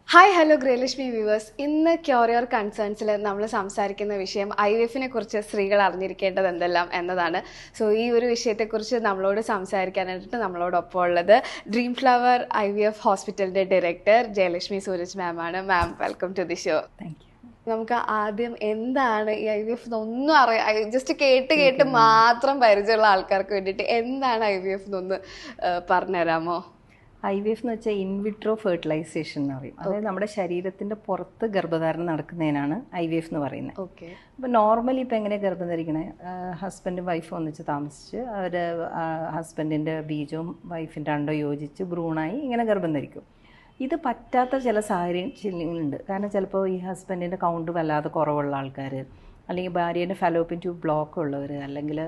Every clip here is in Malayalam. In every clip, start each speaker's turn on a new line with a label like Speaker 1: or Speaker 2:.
Speaker 1: Hi hello Grihalakshmi viewers. ഇന്ന് ക്യൂറിയർ കൺസേൺസിൽ നമ്മൾ സംസാരിക്കുന്ന വിഷയം IVF-നെ കുറിച്ച് സ്ത്രീകൾ അറിഞ്ഞിരിക്കേണ്ടത് എന്തെല്ലാം എന്നതാണ്. സോ ഈ ഒരു വിഷയത്തെക്കുറിച്ച് നമ്മളോട് സംസാരിക്കാനായിട്ട് നമ്മളോടൊപ്പം ഉള്ളത് ഡ്രീം ഫ്ലവർ IVF ഹോസ്പിറ്റലിൻ്റെ ഡയറക്ടർ ജയലക്ഷ്മി സൂരജ് മാം ആണ്. Ma'am, welcome to the show.
Speaker 2: Thank you.
Speaker 1: നമുക്ക് ആദ്യം എന്താണ് ഈ IVF എന്നൊന്നും അറിയാം, ജസ്റ്റ് കേട്ട് മാത്രം പരിചയമുള്ള ആൾക്കാർക്ക് വേണ്ടിയിട്ട് എന്താണ് IVF എന്നൊന്ന് പറഞ്ഞുതരാമോ?
Speaker 2: IVF എന്ന് വെച്ചാൽ ഇൻവിട്രോ ഫെർട്ടിലൈസേഷൻ എന്ന് പറയും. അതായത് നമ്മുടെ ശരീരത്തിൻ്റെ പുറത്ത് ഗർഭധാരണം നടക്കുന്നതിനാണ് IVF എന്ന് പറയുന്നത്.
Speaker 1: ഓക്കെ.
Speaker 2: അപ്പോൾ നോർമലി ഇപ്പോൾ എങ്ങനെയാണ് ഗർഭം ധരിക്കണേ? ഹസ്ബൻഡും വൈഫും ഒന്നിച്ച് താമസിച്ച് അവർ ഹസ്ബൻഡിൻ്റെ ബീജവും വൈഫിൻ്റെ അണ്ടവും യോജിച്ച് ഭ്രൂണായി ഇങ്ങനെ ഗർഭം ധരിക്കും. ഇത് പറ്റാത്ത ചില സാഹചര്യങ്ങളുണ്ട്. കാരണം ചിലപ്പോൾ ഈ ഹസ്ബൻഡിൻ്റെ കൗണ്ട് വല്ലാതെ കുറവുള്ള ആൾക്കാർ, അല്ലെങ്കിൽ ഭാര്യേൻ്റെ ഫലോപ്പിൻ ട്യൂബ് ബ്ലോക്ക് ഉള്ളവർ, അല്ലെങ്കിൽ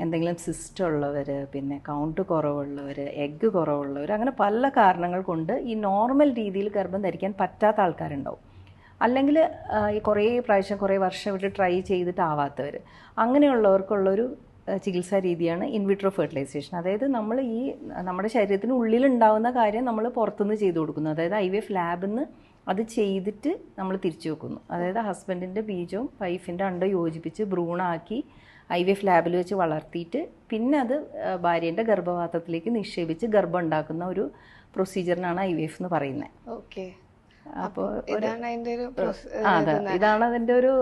Speaker 2: എന്തെങ്കിലും സിസ്റ്റ് ഉള്ളവർ, പിന്നെ കൗണ്ട് കുറവുള്ളവർ, എഗ്ഗ് കുറവുള്ളവർ, അങ്ങനെ പല കാരണങ്ങൾ കൊണ്ട് ഈ നോർമൽ രീതിയിൽ ഗർഭം ധരിക്കാൻ പറ്റാത്ത ആൾക്കാരുണ്ടാവും. അല്ലെങ്കിൽ ഈ കുറേ പ്രാവശ്യം കുറേ വർഷം ഇവിടെ ട്രൈ ചെയ്തിട്ടാവാത്തവർ, അങ്ങനെയുള്ളവർക്കുള്ളൊരു ചികിത്സാ രീതിയാണ് ഇൻവിട്രോ ഫെർട്ടിലൈസേഷൻ. അതായത് നമ്മൾ ഈ നമ്മുടെ ശരീരത്തിന് ഉള്ളിലുണ്ടാകുന്ന കാര്യം നമ്മൾ പുറത്തുനിന്ന് ചെയ്തു കൊടുക്കുന്നു. അതായത് IVF ലാബിൽ നിന്ന് അത് ചെയ്തിട്ട് നമ്മൾ തിരിച്ചു വെക്കുന്നു. അതായത് ഹസ്ബൻഡിൻ്റെ ബീജവും വൈഫിൻ്റെ അണ്ടവും യോജിപ്പിച്ച് ഭ്രൂണാക്കി IVF ലാബിൽ വെച്ച് വളർത്തിയിട്ട് പിന്നെ അത് ഭാര്യേൻ്റെ ഗർഭപാത്രത്തിലേക്ക് നിക്ഷേപിച്ച് ഗർഭം ഉണ്ടാക്കുന്ന ഒരു പ്രൊസീജിയറിനാണ് IVF എന്ന് പറയുന്നത്.
Speaker 1: ഓക്കെ.
Speaker 2: അപ്പോൾ
Speaker 1: ഇതാണ്
Speaker 2: അതിൻ്റെ ഒരു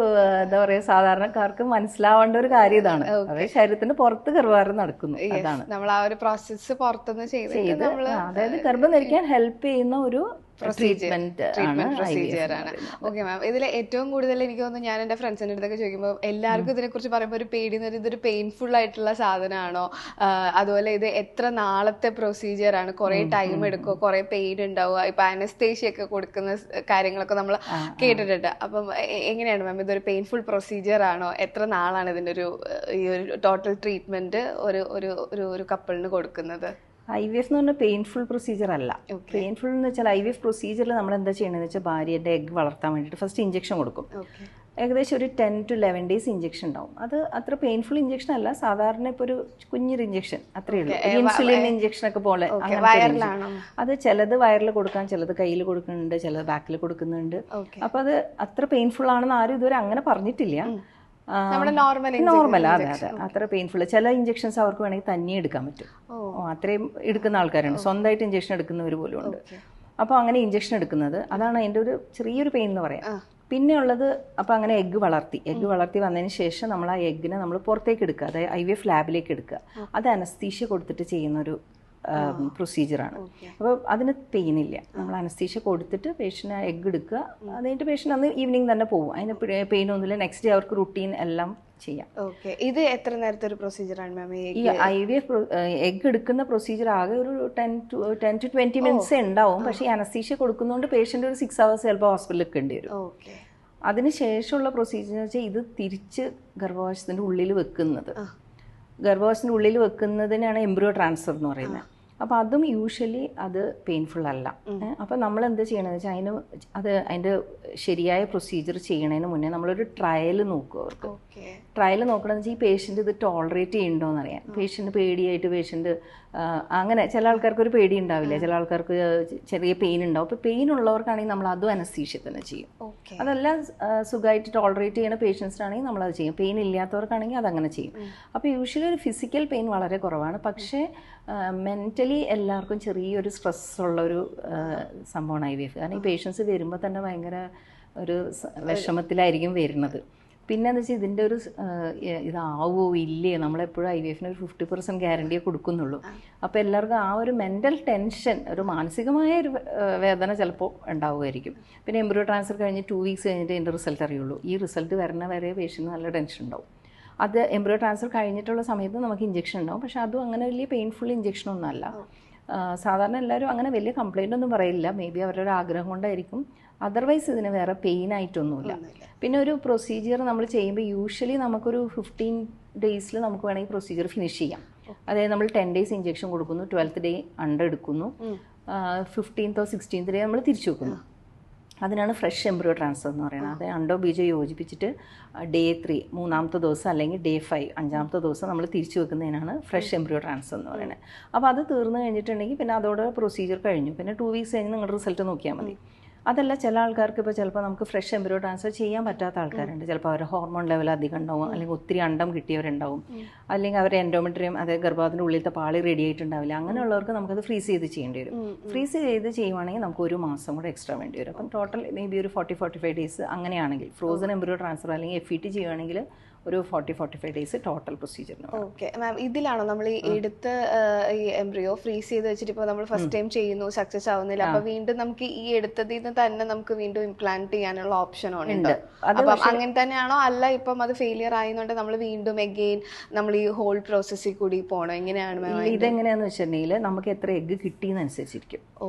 Speaker 2: എന്താ പറയുക, സാധാരണക്കാർക്ക് മനസ്സിലാവേണ്ട ഒരു കാര്യം ഇതാണ്. അതായത് ശരീരത്തിന് പുറത്ത് ഗർഭധാരണം നടക്കുന്നു. അതാണ്
Speaker 1: നമ്മൾ ആ ഒരു പ്രോസസ്സ് പുറത്തുനിന്ന് ചെയ്ത്
Speaker 2: അതായത് ഗർഭം ധരിക്കാൻ ഹെൽപ്പ് ചെയ്യുന്ന ഒരു ട്രീറ്റ്മെന്റ്
Speaker 1: പ്രൊസീജിയർ ആണ്. ഓക്കെ മാം, ഇതിൽ ഏറ്റവും കൂടുതൽ എനിക്ക് തോന്നുന്നു, ഞാൻ എൻ്റെ ഫ്രണ്ട്സിൻ്റെ അടുത്തൊക്കെ ചോദിക്കുമ്പോൾ എല്ലാവർക്കും ഇതിനെക്കുറിച്ച് പറയുമ്പോൾ ഒരു പേടി എന്ന് പറയുന്നത് ഇതൊരു പെയിൻഫുൾ ആയിട്ടുള്ള സാധനമാണോ, അതുപോലെ ഇത് എത്ര നാളത്തെ പ്രൊസീജിയർ ആണ്, കുറേ ടൈം എടുക്കുമോ, കുറേ പെയിൻ ഉണ്ടാവുക, ഇപ്പം അനസ്തേഷ്യ ഒക്കെ കൊടുക്കുന്ന കാര്യങ്ങളൊക്കെ നമ്മൾ കേട്ടിട്ടുണ്ട്. അപ്പം എങ്ങനെയാണ് മാം, ഇതൊരു പെയിൻഫുൾ പ്രൊസീജിയർ ആണോ? എത്ര നാളാണ് ഇതിൻ്റെ ഈ ഒരു ടോട്ടൽ ട്രീറ്റ്മെന്റ് ഒരു കപ്പിളിന് കൊടുക്കുന്നത്?
Speaker 2: IVF എന്ന് പറഞ്ഞാൽ പെയിൻഫുൾ പ്രൊസീജിയർ അല്ല. പെയിൻഫുൾ എന്ന് വെച്ചാൽ IVF പ്രൊസീജിയറിൽ നമ്മൾ എന്താ ചെയ്യണമെന്ന് വെച്ചാൽ ഭാര്യയുടെ എഗ്ഗ് വളർത്താൻ വേണ്ടിയിട്ട് ഫസ്റ്റ് ഇഞ്ചക്ഷൻ കൊടുക്കും. ഏകദേശം ഒരു 10 to 11 days ഇഞ്ചക്ഷൻ ഉണ്ടാവും. അത് അത്ര പെയിൻഫുൾ ഇഞ്ചക്ഷൻ അല്ല, സാധാരണ ഇപ്പോൾ ഒരു കുഞ്ഞൊരു ഇഞ്ചക്ഷൻ അത്രയേ ഉള്ളൂ. ഇൻസുലിൻ ഇഞ്ചക്ഷൻ ഒക്കെ പോലെ അത് ചിലത് വയറിൽ കൊടുക്കാൻ, ചിലത് കയ്യിൽ കൊടുക്കുന്നുണ്ട്, ചിലത് ബാക്കിൽ കൊടുക്കുന്നുണ്ട്. അപ്പോൾ അത് അത്ര പെയിൻഫുൾ ആണെന്ന് ആരും ഇതുവരെ അങ്ങനെ പറഞ്ഞിട്ടില്ല. നോർമൽ, അതെ അതെ, അത്ര പെയിൻഫുൾ. ചില ഇഞ്ചക്ഷൻസ് അവർക്ക് വേണമെങ്കിൽ തന്നെ എടുക്കാൻ പറ്റും. അത്രയും എടുക്കുന്ന ആൾക്കാരുണ്ട്, സ്വന്തമായിട്ട് ഇഞ്ചക്ഷൻ എടുക്കുന്നവർ പോലും ഉണ്ട്. അപ്പോൾ അങ്ങനെ ഇഞ്ചക്ഷൻ എടുക്കുന്നത്, അതാണ് അതിൻ്റെ ഒരു ചെറിയൊരു പെയിൻ എന്ന് പറയാം. പിന്നെ ഉള്ളത്, അപ്പോൾ അങ്ങനെ എഗ്ഗ് വളർത്തി വന്നതിന് ശേഷം നമ്മൾ ആ എഗ്ഗിനെ നമ്മൾ പുറത്തേക്ക് എടുക്കുക, അതായത് IVF ലാബിലേക്ക് എടുക്കുക. അത് അനസ്തീഷ്യ കൊടുത്തിട്ട് ചെയ്യുന്നൊരു പ്രൊസീജിയറാണ്. അപ്പോൾ അതിന് പെയിൻ ഇല്ല. നമ്മൾ അനസ്തീഷ്യ കൊടുത്തിട്ട് പേഷ്യൻ്റ് എഗ്ഗ് എടുക്കുക, അത് കഴിഞ്ഞിട്ട് പേഷ്യൻ്റ് അന്ന് ഈവനിങ് തന്നെ പോകും. അതിന് പെയിനൊന്നുമില്ല. നെക്സ്റ്റ് ഡേ അവർക്ക് റുട്ടീൻ എല്ലാം ചെയ്യാം.
Speaker 1: ഇത് എത്ര നേരത്തെ ഒരു പ്രൊസീജിയറാണ് മാം?
Speaker 2: ഈ IVF എഗ്ഗ് എടുക്കുന്ന പ്രൊസീജിയർ ആകെ ഒരു 10 to 20 minutes ഉണ്ടാവും. പക്ഷേ ഈ അനസ്തീഷ്യ കൊടുക്കുന്നതുകൊണ്ട് പേഷ്യൻ്റ് ഒരു 6 hours ചിലപ്പോൾ ഹോസ്പിറ്റലിൽ നിൽക്കേണ്ടി വരും. അതിന് ശേഷമുള്ള പ്രൊസീജിയർ എന്ന് വെച്ചാൽ ഇത് തിരിച്ച് ഗർഭപാത്രത്തിൻ്റെ ഉള്ളിൽ വെക്കുന്നതിനാണ് എംബ്രിയോ ട്രാൻസ്ഫർ എന്ന് പറയുന്നത്. അപ്പോൾ അതും യൂഷ്വലി അത് പെയിൻഫുൾ അല്ല. അപ്പോൾ നമ്മൾ എന്ത് ചെയ്യണമെന്ന് വെച്ചാൽ അതിൻ്റെ ശരിയായ പ്രൊസീജിയർ ചെയ്യണതിന് മുന്നേ നമ്മളൊരു ട്രയൽ നോക്കുക. അവർക്ക് ട്രയൽ നോക്കണമെന്ന് വെച്ചാൽ ഈ പേഷ്യൻ്റ് ഇത് ടോളറേറ്റ് ചെയ്യണമെന്ന് അറിയാം. പേഷ്യൻ്റ് പേടിയായിട്ട് അങ്ങനെ ചില ആൾക്കാർക്ക് ഒരു പേടി ഉണ്ടാവില്ല, ചില ആൾക്കാർക്ക് ചെറിയ പെയിൻ ഉണ്ടാവും. അപ്പോൾ പെയിൻ ഉള്ളവർക്കാണെങ്കിൽ നമ്മൾ അതും അനസ്തീഷ്യ തന്നെ ചെയ്യും. അതെല്ലാം സുഖമായിട്ട് ടോളറേറ്റ് ചെയ്യുന്ന പേഷ്യൻസിനാണെങ്കിൽ നമ്മളത് ചെയ്യും. പെയിൻ ഇല്ലാത്തവർക്കാണെങ്കിൽ അതങ്ങനെ ചെയ്യും. അപ്പോൾ യൂഷ്വലി ഒരു ഫിസിക്കൽ പെയിൻ വളരെ കുറവാണ്. പക്ഷേ മെൻ്റലി എല്ലാവർക്കും ചെറിയൊരു സ്ട്രെസ്സുള്ളൊരു സംഭവമാണ് IVF. കാരണം ഈ പേഷ്യൻസ് വരുമ്പോൾ തന്നെ ഭയങ്കര ഒരു വിഷമത്തിലായിരിക്കും വരുന്നത്. പിന്നെ എന്ന് വെച്ചാൽ ഇതിൻ്റെ ഒരു ഇതാവോ ഇല്ലേ, നമ്മളെപ്പോഴും IVF-ന് ഒരു 50% ഗ്യാരണ്ടിയെ കൊടുക്കുന്നുള്ളൂ. അപ്പോൾ എല്ലാവർക്കും ആ ഒരു മെൻ്റൽ ടെൻഷൻ, ഒരു മാനസികമായ ഒരു വേദന ചിലപ്പോൾ ഉണ്ടാവുമായിരിക്കും. പിന്നെ എംബ്രിയോ ട്രാൻസ്ഫർ കഴിഞ്ഞ് 2 weeks കഴിഞ്ഞിട്ട് ഇതിൻ്റെ റിസൾട്ട് അറിയുള്ളൂ. ഈ റിസൾട്ട് വരുന്ന വരെ പേഷ്യൻ്റ് നല്ല ടെൻഷൻ ഉണ്ടാവും. അത് എംബ്രിയോ ട്രാൻസ്ഫർ കഴിഞ്ഞിട്ടുള്ള സമയത്ത് നമുക്ക് ഇഞ്ചക്ഷൻ ഉണ്ടാവും. പക്ഷെ അതും അങ്ങനെ വലിയ പെയിൻഫുൾ ഇഞ്ചക്ഷനൊന്നും അല്ല. സാധാരണ എല്ലാവരും അങ്ങനെ വലിയ കംപ്ലയിൻ്റ് ഒന്നും പറയില്ല. മേ ബി അവരുടെ ഒരു ആഗ്രഹം കൊണ്ടായിരിക്കും. അതർവൈസ് ഇതിന് വേറെ പെയിൻ ആയിട്ടൊന്നുമില്ല. പിന്നെ ഒരു പ്രൊസീജിയർ നമ്മൾ ചെയ്യുമ്പോൾ യൂഷ്വലി നമുക്കൊരു 15 days നമുക്ക് വേണമെങ്കിൽ പ്രൊസീജിയർ ഫിനിഷ് ചെയ്യാം. അതായത് നമ്മൾ 10 days ഇഞ്ചക്ഷൻ കൊടുക്കുന്നു, 12th day അണ്ട എടുക്കുന്നു, 15th or 16th day നമ്മൾ തിരിച്ചു വെക്കുന്നു. അതിനാണ് ഫ്രഷ് എംബ്രിയോ ട്രാൻസ്ഫർ എന്ന് പറയുന്നത്. അത് അണ്ടോ ബീജോ യോജിപ്പിച്ചിട്ട് day 3 മൂന്നാമത്തെ ദിവസം അല്ലെങ്കിൽ day 5 അഞ്ചാമത്തെ ദിവസം നമ്മൾ തിരിച്ചു വെക്കുന്നതിനാണ് ഫ്രഷ് എംബ്രിയോ ട്രാൻസ്ഫർ എന്ന് പറയുന്നത്. അപ്പോൾ അത് തീർന്നു കഴിഞ്ഞിട്ടുണ്ടെങ്കിൽ പിന്നെ അതോടെ പ്രൊസീജിയർ കഴിഞ്ഞു. പിന്നെ 2 weeks കഴിഞ്ഞ് നിങ്ങളുടെ റിസൾട്ട് നോക്കിയാൽ മതി. അതല്ല ചില ആൾക്കാർക്ക് ഇപ്പോൾ ചിലപ്പോൾ നമുക്ക് ഫ്രഷ് എംബ്രിയോ ട്രാൻസ്ഫർ ചെയ്യാൻ പറ്റാത്ത ആൾക്കാരുണ്ട്. ചിലപ്പോൾ അവരുടെ ഹോർമോൺ ലെവൽ അധികം ഉണ്ടാവും, അല്ലെങ്കിൽ ഒത്തിരി അണ്ടം കിട്ടിയവരുണ്ടാവും, അല്ലെങ്കിൽ അവരുടെ എൻഡോമെട്രിയം അതായത് ഗർഭപാത്രത്തിൻ്റെ ഉള്ളിലത്തെ പാളി റെഡി ആയിട്ടുണ്ടാവില്ല. അങ്ങനെയുള്ളവർക്ക് നമുക്കത് ഫ്രീസ് ചെയ്ത് ചെയ്യേണ്ടി വരും. ഫ്രീസ് ചെയ്ത് ചെയ്യുവാണെങ്കിൽ നമുക്ക് 1 മാസം കൂടെ എക്സ്ട്രാ വേണ്ടി വരും. അപ്പം ടോട്ടൽ മേ ബി ഒരു 40-45 ഡേയ്സ് അങ്ങനെയാണെങ്കിൽ ഫ്രോസൺ എംബ്രിയോ ട്രാൻസ്ഫർ അല്ലെങ്കിൽ FET ചെയ്യുകയാണെങ്കിൽ ഒരു 40-45 ഡേയ്സ് ടോട്ടൽ പ്രൊസീജിയറിന്.
Speaker 1: ഓക്കെ മാം, ഇതിലാണോ നമ്മൾ ഈ എടുത്ത് ഈ എംബ്രിയോ ഫ്രീസ് ചെയ്ത് വെച്ചിട്ട് ഇപ്പോൾ നമ്മൾ ഫസ്റ്റ് ടൈം ചെയ്യുന്നു, സക്സസ് ആവുന്നില്ല, അപ്പൊ വീണ്ടും നമുക്ക് ഈ എടുത്തതിൽ നിന്ന് തന്നെ നമുക്ക് വീണ്ടും ഇംപ്ലാന്റ് ചെയ്യാനുള്ള ഓപ്ഷൻ ഉണ്ട്? അപ്പം അങ്ങനെ തന്നെയാണോ, അല്ല ഇപ്പം അത് ഫെയിലിയർ ആയതുകൊണ്ട് നമ്മൾ വീണ്ടും എഗെയിൻ നമ്മൾ ഈ ഹോൾ പ്രോസസ്സിൽ കൂടി പോകണം? എങ്ങനെയാണ് മാം?
Speaker 2: ഇതെങ്ങനെയാന്ന് വെച്ചിട്ടുണ്ടെങ്കിൽ നമുക്ക് എത്ര എഗ്ഗ് കിട്ടിയെന്നനുസരിച്ചിരിക്കും.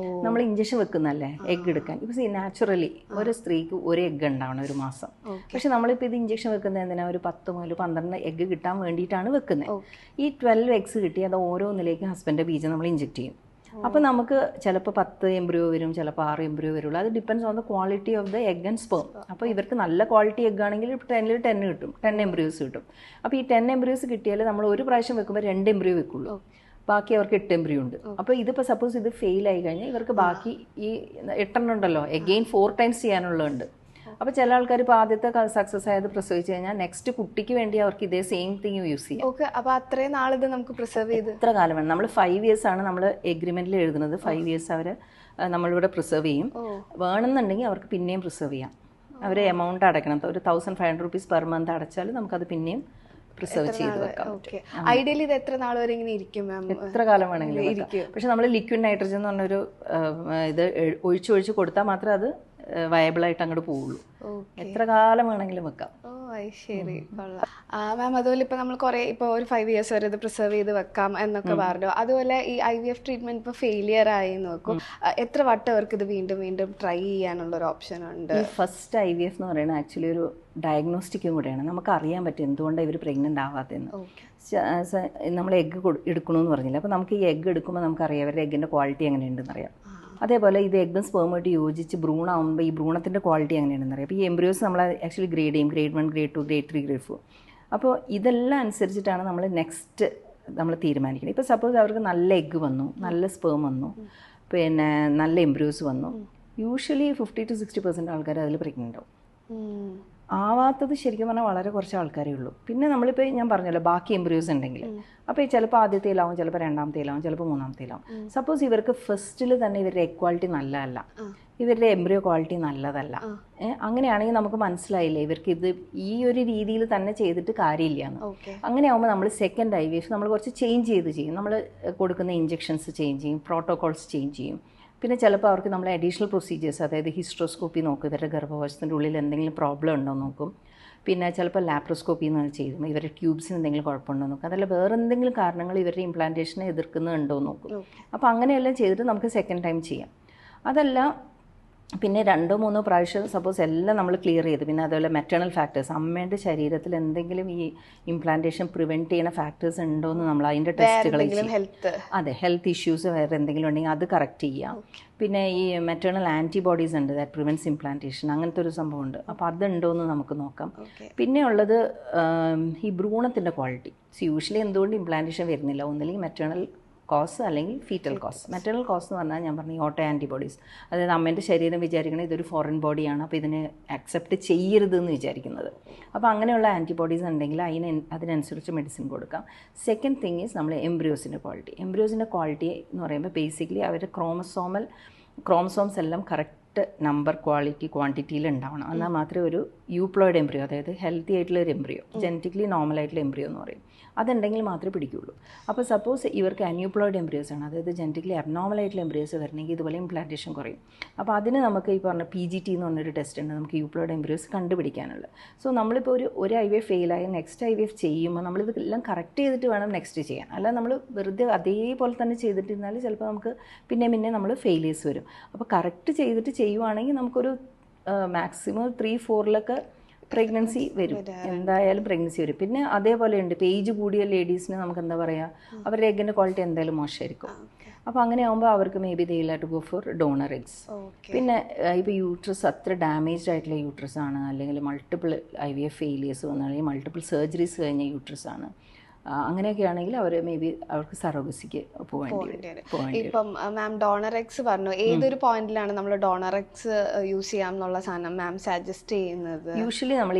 Speaker 2: നമ്മൾ ഇഞ്ചക്ഷൻ വെക്കുന്നല്ലേ എഗ്ഗ് എടുക്കാൻ. ഇപ്പൊ നാച്ചുറലി ഒരു സ്ത്രീക്ക് ഒരു എഗ്ഗ് ഉണ്ടാവണം 1 മാസം. പക്ഷെ നമ്മളിപ്പോൾ ഇത് ഇഞ്ചക്ഷൻ വെക്കുന്നത് എന്തിനാ, ഒരു 10 മുതൽ 12 എഗ്ഗ് കിട്ടാൻ വേണ്ടിയിട്ടാണ് വെക്കുന്നത്. ഈ 12 എഗ്സ് കിട്ടി അത് ഓരോന്നിലേക്ക് ഹസ്ബൻഡിന്റെ ബീജം നമ്മൾ ഇഞ്ചക്ട് ചെയ്യും. അപ്പോൾ നമുക്ക് ചിലപ്പോൾ 10 എംബ്രിയോ വരും, ചിലപ്പോൾ 6 എംബ്രിയോ വരുള്ളൂ. അത് depends on the quality of the egg and sperm. അപ്പോൾ ഇവർക്ക് നല്ല ക്വാളിറ്റി എഗ് ആണെങ്കിൽ 10-ൽ 10 കിട്ടും, 10 എംബ്രിയോസ് കിട്ടും. അപ്പോൾ ഈ 10 എംബ്രിയോസ് കിട്ടിയാൽ നമ്മൾ ഒരു പ്രാവശ്യം വെക്കുമ്പോൾ 2 എംബ്രിയോ വെക്കുള്ളൂ, ബാക്കി അവർക്ക് 8 എംബ്രിയോ ഉണ്ട്. അപ്പോൾ ഇതിപ്പോൾ സപ്പോസ് ഇത് ഫെയിൽ ആയി കഴിഞ്ഞാൽ ഇവർക്ക് ബാക്കി ഈ 8 ഉണ്ടല്ലോ, എഗെയിൻ 4 ടൈംസ് ചെയ്യാനുള്ളതുണ്ട്. അപ്പോൾ ചില ആൾക്കാർ ഇപ്പോൾ ആദ്യത്തെ സക്സസ് ആയത് പ്രസവിച്ച് കഴിഞ്ഞാൽ നെക്സ്റ്റ് കുട്ടിക്ക് വേണ്ടി അവർക്ക് ഇതേ സെയിം തിങ് യൂസ് ചെയ്യാം.
Speaker 1: ഓക്കെ, അപ്പോൾ അത്രയും നാളിത് നമുക്ക് പ്രിസർവ് ചെയ്ത്
Speaker 2: എത്ര കാലം വേണം? നമ്മൾ 5 years ആണ് നമ്മൾ എഗ്രിമെന്റിൽ എഴുതുന്നത്. 5 years അവർ നമ്മളിവിടെ പ്രിസർവ് ചെയ്യും. വേണമെന്നുണ്ടെങ്കിൽ അവർക്ക് പിന്നെയും പ്രിസർവ് ചെയ്യാം. അവർ എമൗണ്ട് അടയ്ക്കണം, ഒരു 1500 rupees പെർ മന്ത് അടച്ചാൽ നമുക്കത് പിന്നെയും പ്രിസർവ് ചെയ്ത് വെക്കാം.
Speaker 1: ഐഡിയലി ഇത് എത്ര നാൾ വരെ ഇങ്ങനെ ഇരിക്കും മാം?
Speaker 2: എത്ര കാലം വേണമെങ്കിലും ഇരിക്കും. പക്ഷെ നമ്മൾ ലിക്വിഡ് നൈട്രജൻ എന്ന് പറഞ്ഞൊരു ഇത് ഒഴിച്ച് കൊടുത്താൽ മാത്രമേ അത് വയബിളായിട്ട് അങ്ങോട്ട് പോവുള്ളൂ. എത്ര കാലം വേണമെങ്കിലും വെക്കാം.
Speaker 1: ശരി, കൊള്ളാം മാം. അതുപോലെ ഇപ്പൊ നമ്മൾ കുറെ ഇപ്പോൾ ഒരു 5 years വരെ ഇത് പ്രിസർവ് ചെയ്ത് വെക്കാം എന്നൊക്കെ പറഞ്ഞു. അതുപോലെ ഈ IVF ട്രീറ്റ്മെന്റ് ഇപ്പൊ ഫെയിലിയർ ആയി നോക്കും, എത്ര വട്ടം അവർക്ക് ഇത് വീണ്ടും വീണ്ടും ട്രൈ ചെയ്യാനുള്ള ഒരു ഓപ്ഷൻ ഉണ്ട്?
Speaker 2: ഈ ഫസ്റ്റ് IVF എന്ന് പറയുന്നത് ആക്ച്വലി ഒരു ഡയഗ്നോസ്റ്റിക്കും കൂടെയാണ്. നമുക്ക് അറിയാൻ പറ്റും എന്തുകൊണ്ടാണ് ഇവർ പ്രഗ്നന്റ് ആവാത്തതെന്ന്. നമ്മൾ എഗ്ഗ് എടുക്കണമെന്ന് പറഞ്ഞില്ല, അപ്പോൾ നമുക്ക് ഈ എഗ്ഗ് എടുക്കുമ്പോൾ നമുക്കറിയാം അവരുടെ എഗ്ഗിന്റെ ക്വാളിറ്റി എങ്ങനെയുണ്ടെന്ന് അറിയാം. അതേപോലെ ഇത് എഗ്ഗും സ്പേമായിട്ട് യോജിച്ച് ഭ്രൂണമാകുമ്പോൾ ഈ ഭ്രൂണത്തിൻ്റെ ക്വാളിറ്റി എങ്ങനെയാണെന്ന് അറിയാം. അപ്പോൾ ഈ എംബ്രിയോസ് നമ്മൾ ആക്ച്വലി ഗ്രേഡ് ചെയ്യും, grade 1, grade 2, grade 3, grade 4. അപ്പോൾ ഇതെല്ലാം അനുസരിച്ചിട്ടാണ് നമ്മൾ നെക്സ്റ്റ് നമ്മൾ തീരുമാനിക്കുന്നത്. ഇപ്പോൾ സപ്പോസ് അവർക്ക് നല്ല എഗ്ഗ് വന്നു, നല്ല സ്പേം വന്നു, പിന്നെ നല്ല എംബ്രിയോസ് വന്നു, യൂഷ്വലി 50-60% ആൾക്കാർ അതിൽ പ്രഗ്നൻ്റ് ആവും. ആവാത്തത് ശരിക്കും പറഞ്ഞാൽ വളരെ കുറച്ച് ആൾക്കാരേ ഉള്ളൂ. പിന്നെ നമ്മളിപ്പോൾ ഞാൻ പറഞ്ഞല്ലോ ബാക്കി എംബ്രിയോസ് ഉണ്ടെങ്കിൽ, അപ്പോൾ ചിലപ്പോൾ ആദ്യത്തേലാവും, ചിലപ്പോൾ രണ്ടാമത്തേലാവും, ചിലപ്പോൾ മൂന്നാമത്തേലാവും. സപ്പോസ് ഇവർക്ക് ഫസ്റ്റിൽ തന്നെ ഇവരുടെ എഗ് ക്വാളിറ്റി നല്ലതല്ല, ഇവരുടെ എംബ്രിയോ ക്വാളിറ്റി നല്ലതല്ല, അങ്ങനെയാണെങ്കിൽ നമുക്ക് മനസ്സിലായില്ലേ ഇവർക്ക് ഇത് ഈ ഒരു രീതിയിൽ തന്നെ ചെയ്തിട്ട് കാര്യമില്ല എന്ന്. അങ്ങനെയാകുമ്പോൾ നമ്മൾ സെക്കൻഡ് IVF നമ്മൾ കുറച്ച് ചേഞ്ച് ചെയ്യും. നമ്മൾ കൊടുക്കുന്ന ഇഞ്ചെക്ഷൻസ് ചേഞ്ച് ചെയ്യും, പ്രോട്ടോകോൾസ് ചേഞ്ച് ചെയ്യും. പിന്നെ ചിലപ്പോൾ അവർക്ക് നമ്മൾ അഡീഷണൽ പ്രൊസീജിയേഴ്സ്, അതായത് ഹിസ്ട്രോസ്കോപ്പി നോക്കും, ഇവരുടെ ഗർഭകോശത്തിൻ്റെ ഉള്ളിൽ എന്തെങ്കിലും പ്രോബ്ലം ഉണ്ടോ നോക്കും. പിന്നെ ചിലപ്പോൾ ലാപ്രോസ്കോപ്പി എന്ന് ചെയ്യും, ഇവരുടെ ട്യൂബ്സിന് എന്തെങ്കിലും കുഴപ്പമുണ്ടോ നോക്കും. അതല്ല വേറെ എന്തെങ്കിലും കാരണങ്ങൾ ഇവരുടെ ഇംപ്ലാന്റേഷനെ എതിർക്കുന്നുണ്ടോ നോക്കും. അപ്പോൾ അങ്ങനെയെല്ലാം ചെയ്തിട്ട് നമുക്ക് സെക്കൻഡ് ടൈം ചെയ്യാം. അതല്ല പിന്നെ 2-3 പ്രാവശ്യം സപ്പോസ് എല്ലാം നമ്മൾ ക്ലിയർ ചെയ്ത്, പിന്നെ അതുപോലെ മെറ്റേണൽ ഫാക്ടേഴ്സ്, അമ്മേൻ്റെ ശരീരത്തിൽ എന്തെങ്കിലും ഈ ഇംപ്ലാന്റേഷൻ പ്രിവെൻറ്റ് ചെയ്യുന്ന ഫാക്ടേഴ്സ് ഉണ്ടോ എന്ന് നമ്മൾ അതിൻ്റെ ടെസ്റ്റുകൾ ചെയ്യും. അതെ, ഹെൽത്ത് ഇഷ്യൂസ് വേറെ എന്തെങ്കിലും ഉണ്ടെങ്കിൽ അത് കറക്റ്റ് ചെയ്യാം. പിന്നെ ഈ മെറ്റേണൽ ആൻറ്റിബോഡീസ് ഉണ്ട്, ദാറ്റ് പ്രിവെൻറ്റ്സ് ഇംപ്ലാന്റേഷൻ, അങ്ങനത്തെ ഒരു സംഭവം ഉണ്ട്. അപ്പോൾ അതുണ്ടോ എന്ന് നമുക്ക് നോക്കാം. പിന്നെ ഉള്ളത് ഈ ഭ്രൂണത്തിൻ്റെ ക്വാളിറ്റി. യൂഷ്വലി എന്തുകൊണ്ട് ഇംപ്ലാന്റേഷൻ വരുന്നില്ല, ഒന്നില്ലെങ്കിൽ മെറ്റേണൽ കോസ് അല്ലെങ്കിൽ ഫീറ്റൽ കോസ്. മെറ്റേണൽ കോസ് എന്ന് പറഞ്ഞാൽ ഞാൻ പറഞ്ഞു ഓട്ടോ ആൻറ്റിബോഡീസ്, അതായത് അമ്മേൻ്റെ ശരീരം വിചാരിക്കുന്നത് ഇതൊരു ഫോറിൻ ബോഡിയാണ്, അപ്പോൾ ഇതിനെ അക്സെപ്റ്റ് ചെയ്യരുതെന്ന് വിചാരിക്കുന്നത്. അപ്പോൾ അങ്ങനെയുള്ള ആൻറ്റിബോഡീസ് ഉണ്ടെങ്കിൽ അതിനനുസരിച്ച് മെഡിസിൻ കൊടുക്കാം. സെക്കൻഡ് തിങ് ഈസ് നമ്മൾ എംബ്രിയോസിൻ്റെ ക്വാളിറ്റി. എംബ്രിയോസിൻ്റെ ക്വാളിറ്റി എന്ന് പറയുമ്പോൾ ബേസിക്കലി അവരുടെ ക്രോമസോംസ് എല്ലാം കറക്റ്റ് നമ്പർ, ക്വാളിറ്റി, ക്വാണ്ടിറ്റിയിൽ ഉണ്ടാവണം. എന്നാൽ മാത്രമേ ഒരു യൂപ്ലോയിഡ് എംബ്രിയോ, അതായത് ഹെൽത്തി ആയിട്ടുള്ള ഒരു എംബ്രിയോ, ജനറ്റിക്കലി നോർമൽ ആയിട്ടുള്ള എംബ്രിയോ എന്ന് പറയും, അതുണ്ടെങ്കിൽ മാത്രമേ പിടിക്കുകയുള്ളൂ. അപ്പോൾ സപ്പോസ് ഇവർക്ക് അന്യൂപ്ലോയിഡ് എംബ്രിയോസ് ആണ്, അതായത് ജനറ്റിക്കലി അബ്നോർമൽ ആയിട്ടുള്ള എംബ്രിയോസ് വരണമെങ്കിൽ ഇതുപോലെ ഇംപ്ലാന്റേഷൻ കുറയും. അപ്പോൾ അതിന് നമുക്ക് ഈ പറഞ്ഞ PGT എന്ന് പറഞ്ഞൊരു ടെസ്റ്റ് ഉണ്ട്, നമുക്ക് യൂപ്ലോയിഡ് എംബ്രിയോസ് കണ്ടുപിടിക്കാനുള്ളത്. സോ നമ്മളിപ്പോൾ ഒരു IVF ഫെയിലായി നെക്സ്റ്റ് IVF ചെയ്യുമ്പോൾ നമ്മളിതെല്ലാം കറക്റ്റ് ചെയ്തിട്ട് വേണം നെക്സ്റ്റ് ചെയ്യാൻ. അല്ല നമ്മൾ വെറുതെ അതേപോലെ തന്നെ ചെയ്തിട്ടിരുന്നാൽ ചിലപ്പോൾ നമുക്ക് പിന്നെ നമ്മൾ ഫെയിലിയേഴ്സ് വരും. അപ്പോൾ കറക്റ്റ് ചെയ്തിട്ട് ചെയ്യുവാണെങ്കിൽ നമുക്കൊരു മാക്സിമം 3-4 പ്രഗ്നൻസി വരും, എന്തായാലും പ്രഗ്നൻസി വരും. പിന്നെ അതേപോലെ ഉണ്ട്, ഇപ്പോൾ ഏജ് കൂടിയ ലേഡീസിന് നമുക്ക് എന്താ പറയുക, അവരുടെ എഗ്ഗിൻ്റെ ക്വാളിറ്റി എന്തായാലും മോശമായിരിക്കും. അപ്പോൾ അങ്ങനെ ആകുമ്പോൾ അവർക്ക് may be they will have to go for donor eggs. പിന്നെ ഇപ്പോൾ യൂട്രസ് അത്ര ഡാമേജ്ഡ് ആയിട്ടുള്ള യൂട്രസ് ആണ്, അല്ലെങ്കിൽ മൾട്ടിപ്പിൾ IVF ഫെയിലിയേഴ്സ് വന്നു, അല്ലെങ്കിൽ മൾട്ടിപ്പിൾ സർജറീസ് കഴിഞ്ഞ യൂട്രസ് ആണ്, അങ്ങനെയൊക്കെ ആണെങ്കിൽ അവർ മേ ബി അവർക്ക് സറോഗസിക്ക് പോകേണ്ടി വരും.
Speaker 1: ഇപ്പം മാം ഡോണർ എക്സ് പറഞ്ഞു, ഏതൊരു പോയിന്റിലാണ് നമ്മൾ ഡോണർ എക്സ് യൂസ് ചെയ്യാം എന്നുള്ള സാധനം മാം സജസ്റ്റ് ചെയ്യുന്നത്?
Speaker 2: യൂഷ്വലി നമ്മൾ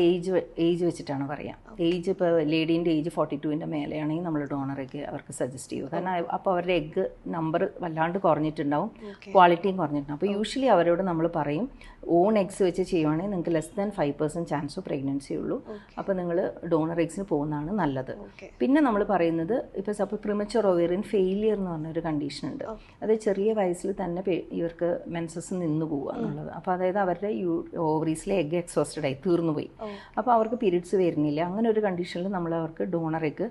Speaker 2: ഏജ് വെച്ചിട്ടാണ് പറയാം. ഏജ് ഇപ്പോൾ ലേഡീൻ്റെ ഏജ് 42-ൻ്റെ മേലെയാണെങ്കിൽ നമ്മൾ ഡോണർ എഗ് അവർക്ക് സജസ്റ്റ് ചെയ്യും. കാരണം അപ്പോൾ അവരുടെ എഗ്ഗ് നമ്പർ വല്ലാണ്ട് കുറഞ്ഞിട്ടുണ്ടാവും, ക്വാളിറ്റിയും കുറഞ്ഞിട്ടുണ്ടാവും. അപ്പോൾ യൂഷ്വലി അവരോട് നമ്മൾ പറയും ഓൺ എഗ്സ് വെച്ച് ചെയ്യുവാണെങ്കിൽ നിങ്ങൾക്ക് less than 5% chance of pregnancy ഉള്ളൂ, അപ്പോൾ നിങ്ങൾ ഡോണർ എഗ്സിന് പോകുന്നതാണ് നല്ലത്. പിന്നെ നമ്മൾ പറയുന്നത് ഇപ്പോൾ സപ്പോസ് പ്രിമച്ചുർ ഓവേറിയൻ ഫെയിലിയർ എന്ന് പറഞ്ഞൊരു കണ്ടീഷൻ ഉണ്ട്. അത് ചെറിയ വയസ്സിൽ തന്നെ ഇവർക്ക് മെൻസസ് നിന്ന് പോവുക എന്നുള്ളത്. അപ്പോൾ അതായത് അവരുടെ ഓവറീസിലെ എഗ് എക്സോസ്റ്റഡ് ആയി തീർന്നു പോയി, അപ്പോൾ അവർക്ക് പീരീഡ്സ് വരുന്നില്ല. അങ്ങനെ ഒരു കണ്ടീഷനിൽ നമ്മൾ അവർക്ക് ഡോണർ എഗ്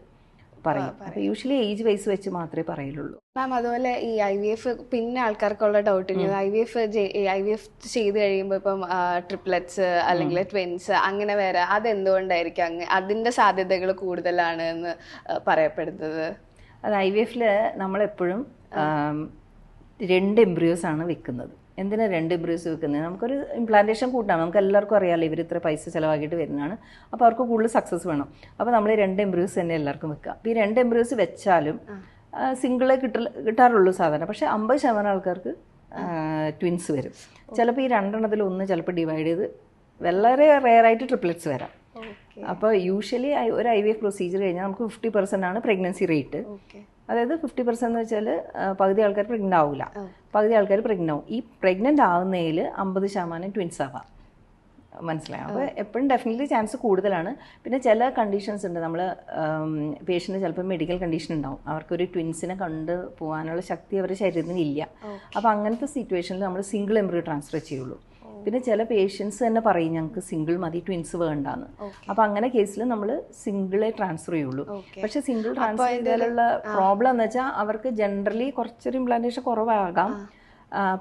Speaker 2: പറയും. അപ്പോൾ യൂഷ്വലി ഏജ് വൈസ് വെച്ച് മാത്രമേ പറയുള്ളൂ.
Speaker 1: മാം അതുപോലെ ഈ IVF പിന്നെ ആൾക്കാർക്കുള്ള ഡൗട്ടിന് IVF ചെയ്ത് കഴിയുമ്പോൾ ഇപ്പം ട്രിപ്ലെറ്റ്സ് അല്ലെങ്കിൽ ട്വിൻസ് അങ്ങനെ വരെ അതെന്തുകൊണ്ടായിരിക്കും അതിൻ്റെ സാധ്യതകൾ കൂടുതലാണ് എന്ന് പറയപ്പെടുന്നത്?
Speaker 2: അത് IVF നമ്മളെപ്പോഴും 2 എംബ്രിയോസ് ആണ് വെക്കുന്നത്. എന്തിനാണ് 2 എംബ്രിയോസ് വെക്കുന്നത്? നമുക്കൊരു ഇംപ്ലാന്റേഷൻ കൂട്ടാണ്. നമുക്ക് എല്ലാവർക്കും അറിയാമല്ലോ ഇവർ ഇത്ര പൈസ ചിലവാക്കിയിട്ട് വരുന്നതാണ്, അപ്പോൾ അവർക്ക് കൂടുതൽ സക്സസ് വേണം. അപ്പോൾ നമ്മൾ 2 എംബ്രിയോസ് തന്നെ എല്ലാവർക്കും വെക്കുക. അപ്പോൾ ഈ 2 എംബ്രിയോസ് വെച്ചാലും സിംഗിളേ കിട്ടാറുള്ളൂ സാധാരണ. പക്ഷേ 50% ആൾക്കാർക്ക് ട്വിൻസ് വരും. ചിലപ്പോൾ ഈ 2 ഒന്ന് ചിലപ്പോൾ ഡിവൈഡ് ചെയ്ത് വളരെ റെയറായിട്ട് ട്രിപ്ലെറ്റ്സ് വരാം. അപ്പോൾ യൂഷ്വലി ഒരു IVF പ്രൊസീജിയർ കഴിഞ്ഞാൽ നമുക്ക് 50% ആണ് പ്രഗ്നൻസി റേറ്റ്. അതായത് 50% എന്ന് വെച്ചാൽ പകുതി ആൾക്കാർ പ്രഗ്നൻ്റ് ആവില്ല, പകുതി ആൾക്കാർ പ്രഗ്നൻ്റ് ആവും. ഈ പ്രഗ്നൻ്റ് ആവുന്നതിൽ 50% ട്വിൻസ് ആവാം. മനസ്സിലായോ? അപ്പോൾ എപ്പോഴും ഡെഫിനറ്റ്ലി ചാൻസ് കൂടുതലാണ്. പിന്നെ ചില കണ്ടീഷൻസ് ഉണ്ട്. നമ്മൾ പേഷ്യൻറ്റ് ചിലപ്പോൾ മെഡിക്കൽ കണ്ടീഷൻ ഉണ്ടാവും, അവർക്കൊരു ട്വിൻസിനെ കണ്ട് പോകാനുള്ള ശക്തി അവരുടെ ശരീരത്തിന് ഇല്ല. അപ്പോൾ അങ്ങനത്തെ സിറ്റുവേഷനിൽ നമ്മൾ സിംഗിൾ എംബ്രിയോ ട്രാൻസ്ഫർ ചെയ്യുള്ളൂ. പിന്നെ ചില പേഷ്യൻസ് തന്നെ പറയും ഞങ്ങൾക്ക് സിംഗിൾ മതി, ട്വിൻസ് വേണ്ടാന്ന്. അപ്പോൾ അങ്ങനെ കേസിൽ നമ്മൾ സിംഗിളേ ട്രാൻസ്ഫർ ചെയ്യുള്ളൂ. പക്ഷേ സിംഗിൾ ട്രാൻസ്ഫർ ചെയ്താലുള്ള പ്രോബ്ലം എന്ന് വെച്ചാൽ അവർക്ക് ജനറലി കുറച്ചൊരു ഇംപ്ലാന്റേഷൻ കുറവാകാം.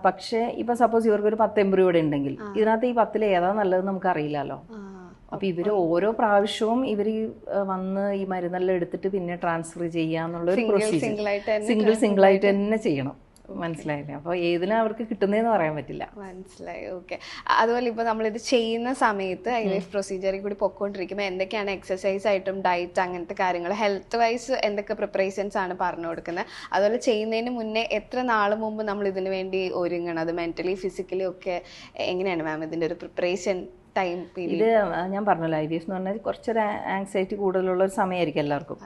Speaker 2: പക്ഷേ ഇപ്പോൾ സപ്പോസ് ഇവർക്കൊരു 10 എംബ്രിയോ ഇവിടെ ഉണ്ടെങ്കിൽ ഇതിനകത്ത് ഈ 10 ഏതാ നല്ലതെന്ന് നമുക്ക് അറിയില്ലല്ലോ. അപ്പോൾ ഇവർ ഓരോ പ്രാവശ്യവും ഇവർ വന്ന് ഈ മരുന്നെല്ലാം എടുത്തിട്ട് പിന്നെ ട്രാൻസ്ഫർ ചെയ്യാന്നുള്ളൊരു പ്രൊസീജിയർ സിംഗിളായിട്ട് തന്നെ ചെയ്യണം. മനസ്സിലായില്ലേ? അപ്പോൾ ഏതിനാ അവർക്ക് കിട്ടുന്നതെന്ന് പറയാൻ പറ്റില്ല.
Speaker 1: മനസ്സിലായി. ഓക്കെ. അതുപോലെ ഇപ്പോൾ നമ്മളിത് ചെയ്യുന്ന സമയത്ത് IVF പ്രൊസീജിയറിൽ കൂടി പൊയ്ക്കൊണ്ടിരിക്കുമ്പോൾ എന്തൊക്കെയാണ് എക്സസൈസ് ആയിട്ടും ഡയറ്റ് അങ്ങനത്തെ കാര്യങ്ങൾ ഹെൽത്ത് വൈസ് എന്തൊക്കെ പ്രിപ്പറേഷൻസ് ആണ് പറഞ്ഞു കൊടുക്കുന്നത്? അതുപോലെ ചെയ്യുന്നതിന് മുന്നേ എത്ര നാൾ മുമ്പ് നമ്മൾ ഇതിനു വേണ്ടി ഒരുങ്ങണം? അത് മെന്റലി ഫിസിക്കലി ഒക്കെ എങ്ങനെയാണ് മാം ഇതിൻ്റെ ഒരു പ്രിപ്പറേഷൻ ടൈം പീരീഡ്?
Speaker 2: ഇത് ഞാൻ പറഞ്ഞല്ലോ, IVF എന്ന് പറഞ്ഞാൽ കുറച്ചൊരു ആങ്സൈറ്റി കൂടുതലുള്ള ഒരു സമയമായിരിക്കും എല്ലാവർക്കും.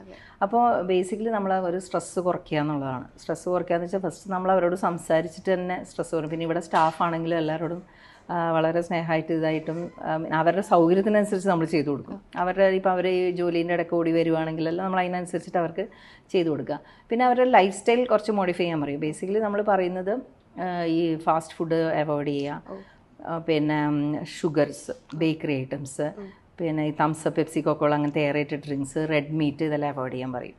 Speaker 2: അപ്പോൾ ബേസിക്കലി നമ്മൾ ഒരു സ്ട്രെസ്സ് കുറയ്ക്കുക എന്നുള്ളതാണ്. സ്ട്രെസ്സ് കുറയ്ക്കുക എന്ന് വെച്ചാൽ ഫസ്റ്റ് നമ്മൾ അവരോട് സംസാരിച്ചിട്ട് തന്നെ സ്ട്രെസ്സ് കുറയും. പിന്നെ ഇവിടെ സ്റ്റാഫ് ആണെങ്കിലും എല്ലാവരോടും വളരെ സ്നേഹമായിട്ട് ഇതായിട്ടും അവരുടെ സൗകര്യത്തിനനുസരിച്ച് നമ്മൾ ചെയ്തു കൊടുക്കും. അവരുടെ ഇപ്പോൾ അവർ ജോലീൻ്റെ ഇടയ്ക്ക് ഓടി വരുവാണെങ്കിലെല്ലാം നമ്മൾ അതിനനുസരിച്ചിട്ട് അവർക്ക് ചെയ്തു കൊടുക്കുക. പിന്നെ അവരുടെ ലൈഫ് സ്റ്റൈൽ കുറച്ച് മോഡിഫൈ ചെയ്യാൻ പറയും. ബേസിക്കലി നമ്മൾ പറയുന്നത് ഈ ഫാസ്റ്റ് ഫുഡ് അവോയ്ഡ് ചെയ്യുക, പിന്നെ ഷുഗർസ്, ബേക്കറി ഐറ്റംസ്, പിന്നെ ഈ തംസപ്പ്, പെപ്സി, കൊക്കോള അങ്ങനത്തെ എയറേറ്റഡ് ഡ്രിങ്ക്സ്, റെഡ് മീറ്റ് ഇതെല്ലാം അവോയ്ഡ് ചെയ്യാൻ പറയും.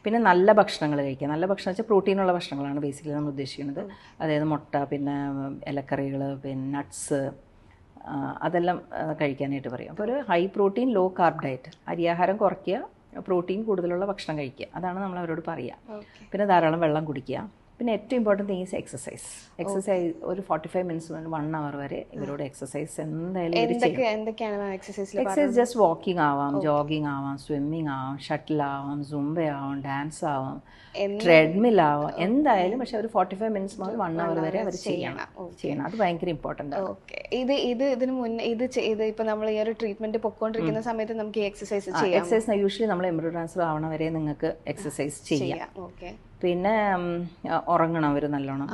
Speaker 2: പിന്നെ നല്ല ഭക്ഷണങ്ങൾ കഴിക്കുക. നല്ല ഭക്ഷണം വെച്ചാൽ പ്രോട്ടീനുള്ള ഭക്ഷണങ്ങളാണ് ബേസിക്കലി നമ്മൾ ഉദ്ദേശിക്കുന്നത്. അതായത് മുട്ട, പിന്നെ ഇലക്കറികൾ, പിന്നെ നട്ട്സ്, അതെല്ലാം കഴിക്കാനായിട്ട് പറയും. അപ്പോൾ ഒരു high protein low carb diet, അരിയാഹാരം കുറയ്ക്കുക, പ്രോട്ടീൻ കൂടുതലുള്ള ഭക്ഷണം കഴിക്കുക, അതാണ് നമ്മൾ അവരോട് പറയുക. പിന്നെ ധാരാളം വെള്ളം കുടിക്കുക. പിന്നെ ഏറ്റവും important thing is exercise. Exercise ഒരു 45 മിനിറ്റ്സ് 1 അവർ വരെ ഇവരോട് എക്സസൈസ് എന്തായാലും എക്സസൈസ് ജസ്റ്റ് വാക്കിംഗ് ആവാം, ജോഗിങ് ആവാം, സ്വിമ്മിങ് ആവാം, ഷട്ടിൽ ആവാം, സുംബ ആവാം, ഡാൻസ് ആവാം, ട്രെഡ്മിൽ ആവാം, എന്തായാലും. പക്ഷെ ഒരു 45 മിനിറ്റ്സ് മുതൽ 1 അവർ വരെ അവർ ചെയ്യണം. അത് ഭയങ്കര ഇമ്പോർട്ടൻ്റ് ആണ്.
Speaker 1: ഇതിന് മുന്നേ ഇപ്പൊ നമ്മൾ ഈ ഒരു ട്രീറ്റ്മെന്റ് പൊക്കോണ്ടിരിക്കുന്ന സമയത്ത് നമുക്ക് ഈ എക്സസൈസ് ചെയ്യാം.
Speaker 2: എക്സസൈസ് യൂഷ്വലി നമ്മൾ എംബ്രിയോ ട്രാൻസ്ഫർ ആവണ വരെ നിങ്ങൾക്ക് എക്സസൈസ് ചെയ്യാം. പിന്നെ ഉറങ്ങണം അവർ നല്ലോണം,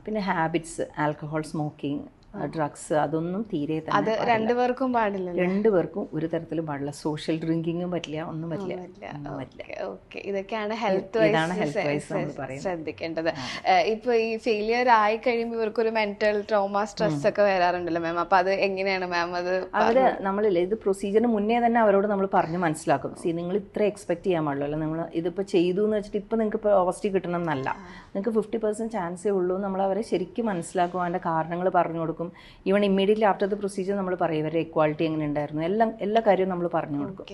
Speaker 2: പിന്നെ ഹാബിറ്റ്സ്, ആൽക്കഹോൾ, സ്മോക്കിംഗ്, ഡ്രഗ്സ്, അതൊന്നും തീരെ
Speaker 1: തന്നെ രണ്ടുപേർക്കും പാടില്ല.
Speaker 2: രണ്ടുപേർക്കും ഒരു തരത്തിലും പാടില്ല. സോഷ്യൽ ഡ്രിങ്കിങ്ങും പറ്റില്ല, ഒന്നും പറ്റില്ല.
Speaker 1: ഇതൊക്കെയാണ് ഹെൽത്ത് വൈസ് ശ്രദ്ധിക്കേണ്ടത്. ഇപ്പൊ ഈ ഫെയിലിയർ ആയി കഴിയുമ്പോൾ ഇവർക്കൊരു മെന്റൽ ട്രോമ, സ്ട്രെസ് ഒക്കെ വരാറുണ്ടല്ലോ മാം. അപ്പൊ അത് എങ്ങനെയാണ് മാം? അത്
Speaker 2: അവര് നമ്മളില്ലേ ഇത് പ്രൊസീജിയറിന് മുന്നേ തന്നെ അവരോട് നമ്മൾ പറഞ്ഞ് മനസ്സിലാക്കും. നിങ്ങൾ ഇത്ര എക്സ്പെക്ട് ചെയ്യാൻ പാടില്ല, അല്ല നിങ്ങൾ ഇതിപ്പോൾ ചെയ്തു എന്ന് വെച്ചിട്ട് ഇപ്പം നിങ്ങൾക്ക് ഇപ്പോൾ ഓവസ്റ്റി കിട്ടണം എന്നല്ല, നിങ്ങൾക്ക് 50% ചാൻസേ ഉള്ളൂ. നമ്മൾ അവരെ ശരിക്കും മനസ്സിലാക്കും, അതിൻ്റെ കാരണങ്ങൾ പറഞ്ഞു കൊടുക്കും. Even immediately after the procedure നമ്മൾ പറയും ഇവരുടെ ഇക്വാളിറ്റി എങ്ങനെ ഉണ്ടായിരുന്നു, എല്ലാ കാര്യവും നമ്മൾ പറഞ്ഞു കൊടുക്കും.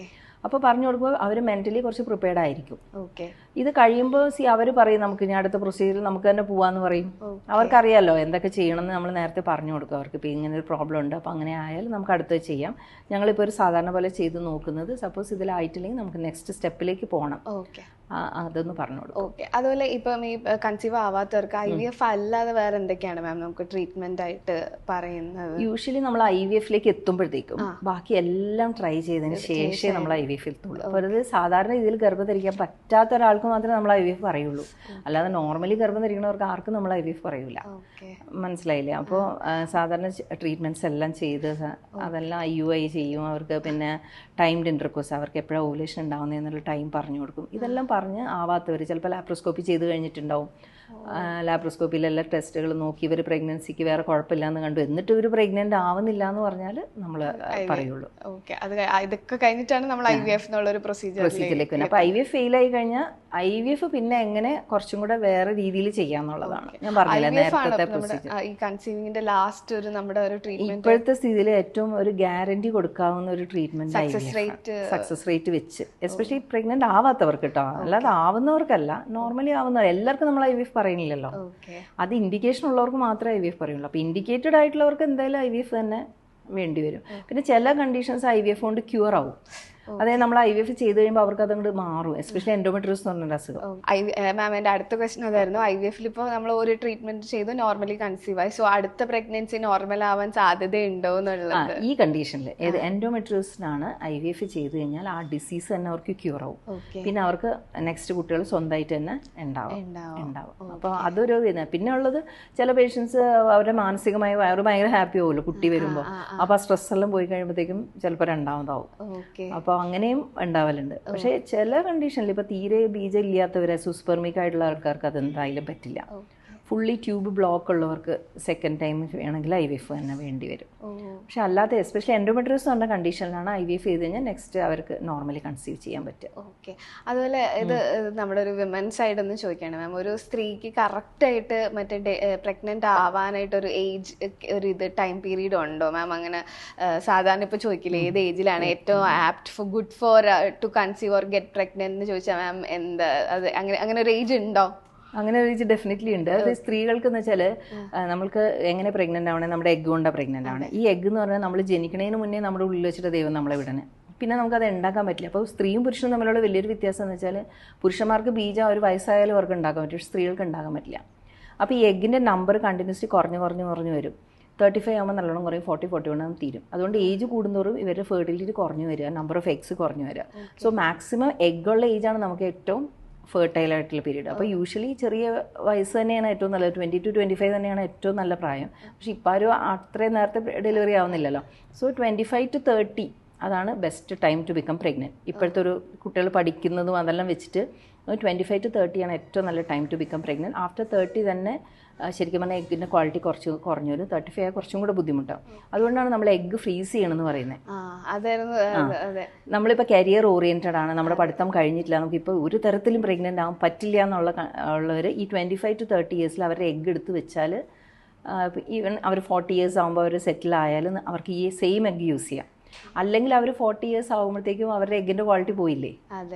Speaker 2: അപ്പോൾ പറഞ്ഞു കൊടുക്കുമ്പോൾ അവർ മെൻ്റലി കുറച്ച് പ്രിപ്പയർഡ് ആയിരിക്കും.
Speaker 1: ഓക്കെ.
Speaker 2: ഇത് കഴിയുമ്പോൾ അവർ പറയും നമുക്ക് ഇനി അടുത്ത പ്രൊസീജിയർ നമുക്ക് തന്നെ പോവാന്ന് പറയും. അവർക്കറിയാമല്ലോ എന്തൊക്കെ ചെയ്യണമെന്ന് നമ്മൾ നേരത്തെ പറഞ്ഞു കൊടുക്കും. അവർക്ക് ഇപ്പോൾ ഇങ്ങനെ ഒരു പ്രോബ്ലം ഉണ്ട്, അപ്പോൾ അങ്ങനെ ആയാൽ നമുക്ക് അടുത്തത് ചെയ്യാം. ഞങ്ങളിപ്പോൾ ഒരു സാധാരണ പോലെ ചെയ്ത് നോക്കുന്നത്, സപ്പോസ് ഇതിലായിട്ടില്ലെങ്കിൽ നമുക്ക് നെക്സ്റ്റ് സ്റ്റെപ്പിലേക്ക് പോകണം, അതൊന്ന് പറഞ്ഞു കൊടുക്കും.
Speaker 1: ഓക്കെ. അതുപോലെ ഇപ്പം ഈ കൺസീവ് ആവാത്തവർക്ക് IVF അല്ലാതെ വേറെ എന്തൊക്കെയാണ് മാം നമുക്ക് ട്രീറ്റ്മെന്റ് ആയിട്ട് പറയുന്നത്?
Speaker 2: യൂഷ്വലി നമ്മൾ IVF-ലേക്ക് എത്തുമ്പോഴത്തേക്കും ബാക്കി എല്ലാം ട്രൈ ചെയ്തതിന് ശേഷമേ നമ്മൾ IVF എത്തുള്ളൂ. അപ്പോൾ അത് സാധാരണ രീതിയിൽ ഗർഭം ധരിക്കാൻ പറ്റാത്ത ഒരാൾക്ക് മാത്രമേ നമ്മൾ IVF പറയുള്ളൂ. അല്ലാതെ നോർമലി ഗർഭം ധരിക്കുന്നവർക്ക് ആർക്കും നമ്മൾ IVF പറയൂല. മനസ്സിലായില്ലേ? അപ്പോൾ സാധാരണ ട്രീറ്റ്മെന്റ്സ് എല്ലാം ചെയ്ത് അതെല്ലാം IUI ചെയ്യും അവർക്ക്. പിന്നെ ടൈംഡ് ഇന്റർകോഴ്സ്, അവർക്ക് എപ്പോഴാണ് ഓവുലേഷൻ ഉണ്ടാവുന്നതെന്നുള്ള ടൈം പറഞ്ഞു കൊടുക്കും. ഇതെല്ലാം പറഞ്ഞ് ആവാത്തവർ ചിലപ്പോൾ ലാപ്രോസ്കോപ്പി ചെയ്ത് കഴിഞ്ഞിട്ടുണ്ടാവും. ലാപ്രോസ്കോപ്പിയിലെല്ലാം ടെസ്റ്റുകൾ നോക്കി ഇവർ പ്രഗ്നൻസിക്ക് വേറെ കുഴപ്പമില്ലാന്ന് കണ്ടു, എന്നിട്ട് ഇവർ പ്രഗ്നന്റ് ആവുന്നില്ല എന്ന് പറഞ്ഞാൽ നമ്മൾ പറയുള്ളൂ.
Speaker 1: ഇതൊക്കെ കഴിഞ്ഞിട്ടാണ് നമ്മൾ IVF എന്നുള്ളൊരു
Speaker 2: പ്രൊസീജിയറിലേക്ക് വരുന്നത്. അപ്പോൾ IVF ഫെയിൽ ആയി കഴിഞ്ഞാൽ IVF പിന്നെ എങ്ങനെ കുറച്ചും കൂടെ വേറെ രീതിയിൽ ചെയ്യാന്നുള്ളതാണ്. ഞാൻ പറഞ്ഞില്ല നേരത്തെ പ്രൊസീജിയർ. ഇപ്പോഴത്തെ സ്ഥിതിയിൽ ഏറ്റവും ഒരു ഗ്യാരണ്ടി കൊടുക്കാവുന്ന ഒരു ട്രീറ്റ്മെന്റ് സക്സസ് റേറ്റ് വെച്ച്, എസ്പെഷ്യലി പ്രഗ്നന്റ് ആവാത്തവർക്ക് കേട്ടോ, അല്ലാതെ ആവുന്നവർക്കല്ല. നോർമലി ആവുന്നവർ എല്ലാവർക്കും നമ്മൾ IVF പറയുന്നില്ലല്ലോ. അത് ഇൻഡിക്കേഷൻ ഉള്ളവർക്ക് മാത്രമേ IVF പറയുള്ളൂ. അപ്പോൾ ഇൻഡിക്കേറ്റഡ് ആയിട്ടുള്ളവർക്ക് എന്തായാലും IVF തന്നെ വേണ്ടി വരും. പിന്നെ ചില കണ്ടീഷൻസ് IVF കൊണ്ട് ക്യൂർ ആവും. അതായത് നമ്മൾ IVF ചെയ്ത് കഴിയുമ്പോൾ അവർക്ക് അതുകൊണ്ട് മാറും, എസ്പെഷ്യലി എൻഡോമെട്രിയോസിസ് എന്ന് പറഞ്ഞൊരു അസുഖം.
Speaker 1: മാം എൻ്റെ അടുത്ത ക്വസ്റ്റൻ അതായിരുന്നു, IVF-ൽ ഇപ്പോൾ നമ്മൾ ഒരു ട്രീറ്റ്മെന്റ് ചെയ്തു നോർമലി കൺസീവ് ആയി, സോ അടുത്ത പ്രഗ്നൻസി നോർമൽ ആവാൻ സാധ്യതയുണ്ടോ എന്നുള്ളത്.
Speaker 2: ഈ കണ്ടീഷനിൽ ഏത് എൻഡോമെട്രിയോസിനാണ് IVF ചെയ്ത് കഴിഞ്ഞാൽ ആ ഡിസീസ് തന്നെ അവർക്ക് ക്യൂർ ആവും. പിന്നെ അവർക്ക് നെക്സ്റ്റ് കുട്ടികൾ സ്വന്തമായിട്ട് തന്നെ ഉണ്ടാവും. അപ്പോൾ അതൊരു പിന്നെ ഉള്ളത് ചില പേഷ്യൻസ് അവരുടെ മാനസികമായി അവർ ഭയങ്കര ഹാപ്പി ആവുമല്ലോ കുട്ടി വരുമ്പോൾ. അപ്പോൾ ആ സ്ട്രെസ് എല്ലാം പോയി കഴിയുമ്പോഴത്തേക്കും ചിലപ്പോൾ രണ്ടാമതാവും. അപ്പോൾ അങ്ങനെയും ഉണ്ടാവലുണ്ട്. പക്ഷേ ചില കണ്ടീഷനിൽ ഇപ്പോൾ തീരെ ബീജം ഇല്ലാത്തവരെ സുസ്പെർമിക് ആയിട്ടുള്ള ആൾക്കാർക്ക് അതെന്തായാലും പറ്റില്ല. ഫുള്ളി ട്യൂബ് ബ്ലോക്ക് ഉള്ളവർക്ക് സെക്കൻഡ് ടൈം വേണമെങ്കിൽ IVF തന്നെ വേണ്ടി വരും. പക്ഷെ അല്ലാതെ എസ്പെഷ്യലി എൻഡോമെട്രിയോസിസ് എന്ന കണ്ടീഷനിലാണ് IVF ചെയ്ത് കഴിഞ്ഞാൽ നെക്സ്റ്റ് അവർക്ക് നോർമലി കൺസീവ് ചെയ്യാൻ പറ്റും.
Speaker 1: ഓക്കെ. അതുപോലെ ഇത് നമ്മുടെ ഒരു വിമൻ സൈഡ് ഒന്ന് ചോദിക്കുകയാണ് മാം, ഒരു സ്ത്രീക്ക് കറക്റ്റായിട്ട് മറ്റേ പ്രഗ്നന്റ് ആവാനായിട്ട് ഒരു ഏജ് ഒരു ടൈം പീരീഡ് ഉണ്ടോ മാം? അങ്ങനെ സാധാരണ ഇപ്പോൾ ചോദിക്കില്ലേ ഏത് ഏജിലാണ് ഏറ്റവും apt good for to conceive or get pregnant എന്ന് ചോദിച്ചാൽ മാം എന്താ അത് അങ്ങനെ ഒരു ഏജ് ഉണ്ടോ?
Speaker 2: അങ്ങനെ ഒരു ഏജ് ഡെഫിനറ്റ്ലി ഉണ്ട്. അത് സ്ത്രീകൾക്ക് എന്ന് വെച്ചാൽ നമ്മൾക്ക് എങ്ങനെ പ്രഗ്നന്റ് ആവണേ, നമ്മുടെ എഗ് കൊണ്ടാണ് പ്രഗ്നന്റ് ആവണേ. ഈ എഗ് എന്ന് പറഞ്ഞാൽ നമ്മൾ ജനിക്കണതിന് മുന്നേ നമ്മുടെ ഉള്ളിൽ വെച്ചിട്ട് ദൈവം നമ്മളെ വിടണേ. പിന്നെ നമുക്കത് ഉണ്ടാക്കാൻ പറ്റില്ല. അപ്പോൾ സ്ത്രീയും പുരുഷനും തമ്മിലുള്ള വലിയൊരു വ്യത്യാസം എന്ന് വെച്ചാൽ പുരുഷന്മാർക്ക് ബീജം ഒരു വയസ്സായാലും അവർക്ക് ഉണ്ടാക്കാൻ പറ്റും, പക്ഷേ സ്ത്രീകൾക്ക് ഉണ്ടാക്കാൻ പറ്റില്ല. അപ്പോൾ ഈ എഗ്ഗിൻ്റെ നമ്പർ കണ്ടിന്യൂസ്ലി കുറഞ്ഞു വരും. 35 ആകുമ്പോൾ നല്ലോണം കുറയും, 40-41 തീരും. അതുകൊണ്ട് ഏജ് കൂടുന്തോറും ഇവരുടെ ഫെർട്ടിലിറ്റി കുറഞ്ഞു വരിക, നമ്പർ ഓഫ് എഗ്സ് കുറഞ്ഞു വരിക. സോ മാക്സിമം എഗ്ഗുള്ള ഏജാണ് നമുക്ക് ഏറ്റവും ഫെർട്ടൈൽ ആയിട്ടുള്ള പീരീഡ്. അപ്പോൾ യൂഷ്വലി ചെറിയ വയസ്സ് തന്നെയാണ് ഏറ്റവും നല്ലത്. 20 to 25 തന്നെയാണ് ഏറ്റവും നല്ല പ്രായം. പക്ഷെ ഇപ്പോൾ ആരും അത്രയും നേരത്തെ ഡെലിവറി ആവുന്നില്ലല്ലോ. സോ 25 to 30 അതാണ് best time to become pregnant. ഇപ്പോഴത്തെ ഒരു കുട്ടികൾ പഠിക്കുന്നതും അതെല്ലാം വെച്ചിട്ട് 25 to 30 ആണ് ഏറ്റവും നല്ല time to become pregnant. After 30 തന്നെ ശരിക്കും പറഞ്ഞാൽ എഗ്ഗിൻ്റെ ക്വാളിറ്റി കുറഞ്ഞു വരും. 35 കുറച്ചും കൂടെ ബുദ്ധിമുട്ടാവും. അതുകൊണ്ടാണ് നമ്മൾ എഗ്ഗ് ഫ്രീസ് ചെയ്യണമെന്ന് പറയുന്നത്. നമ്മളിപ്പോൾ കരിയർ ഓറിയൻറ്റഡ് ആണ്, നമ്മുടെ പഠിത്തം കഴിഞ്ഞിട്ടില്ല, നമുക്കിപ്പോൾ ഒരു തരത്തിലും പ്രഗ്നൻ്റ് ആവാൻ പറ്റില്ല ഉള്ളവർ ഈ 25 to 30 ഇയേഴ്സിൽ അവരുടെ എഗ്ഗ് എടുത്ത് വെച്ചാൽ ഈവൻ അവർ 40 ഇയേഴ്സ് ആകുമ്പോൾ അവർ സെറ്റിൽ ആയാലും അവർക്ക് ഈ സെയിം എഗ്ഗ് യൂസ് ചെയ്യാം. അല്ലെങ്കിൽ അവർ 40 ഇയേഴ്സ് ആകുമ്പോഴത്തേക്കും അവരുടെ എഗ്ഗിൻ്റെ ക്വാളിറ്റി പോയില്ലേ,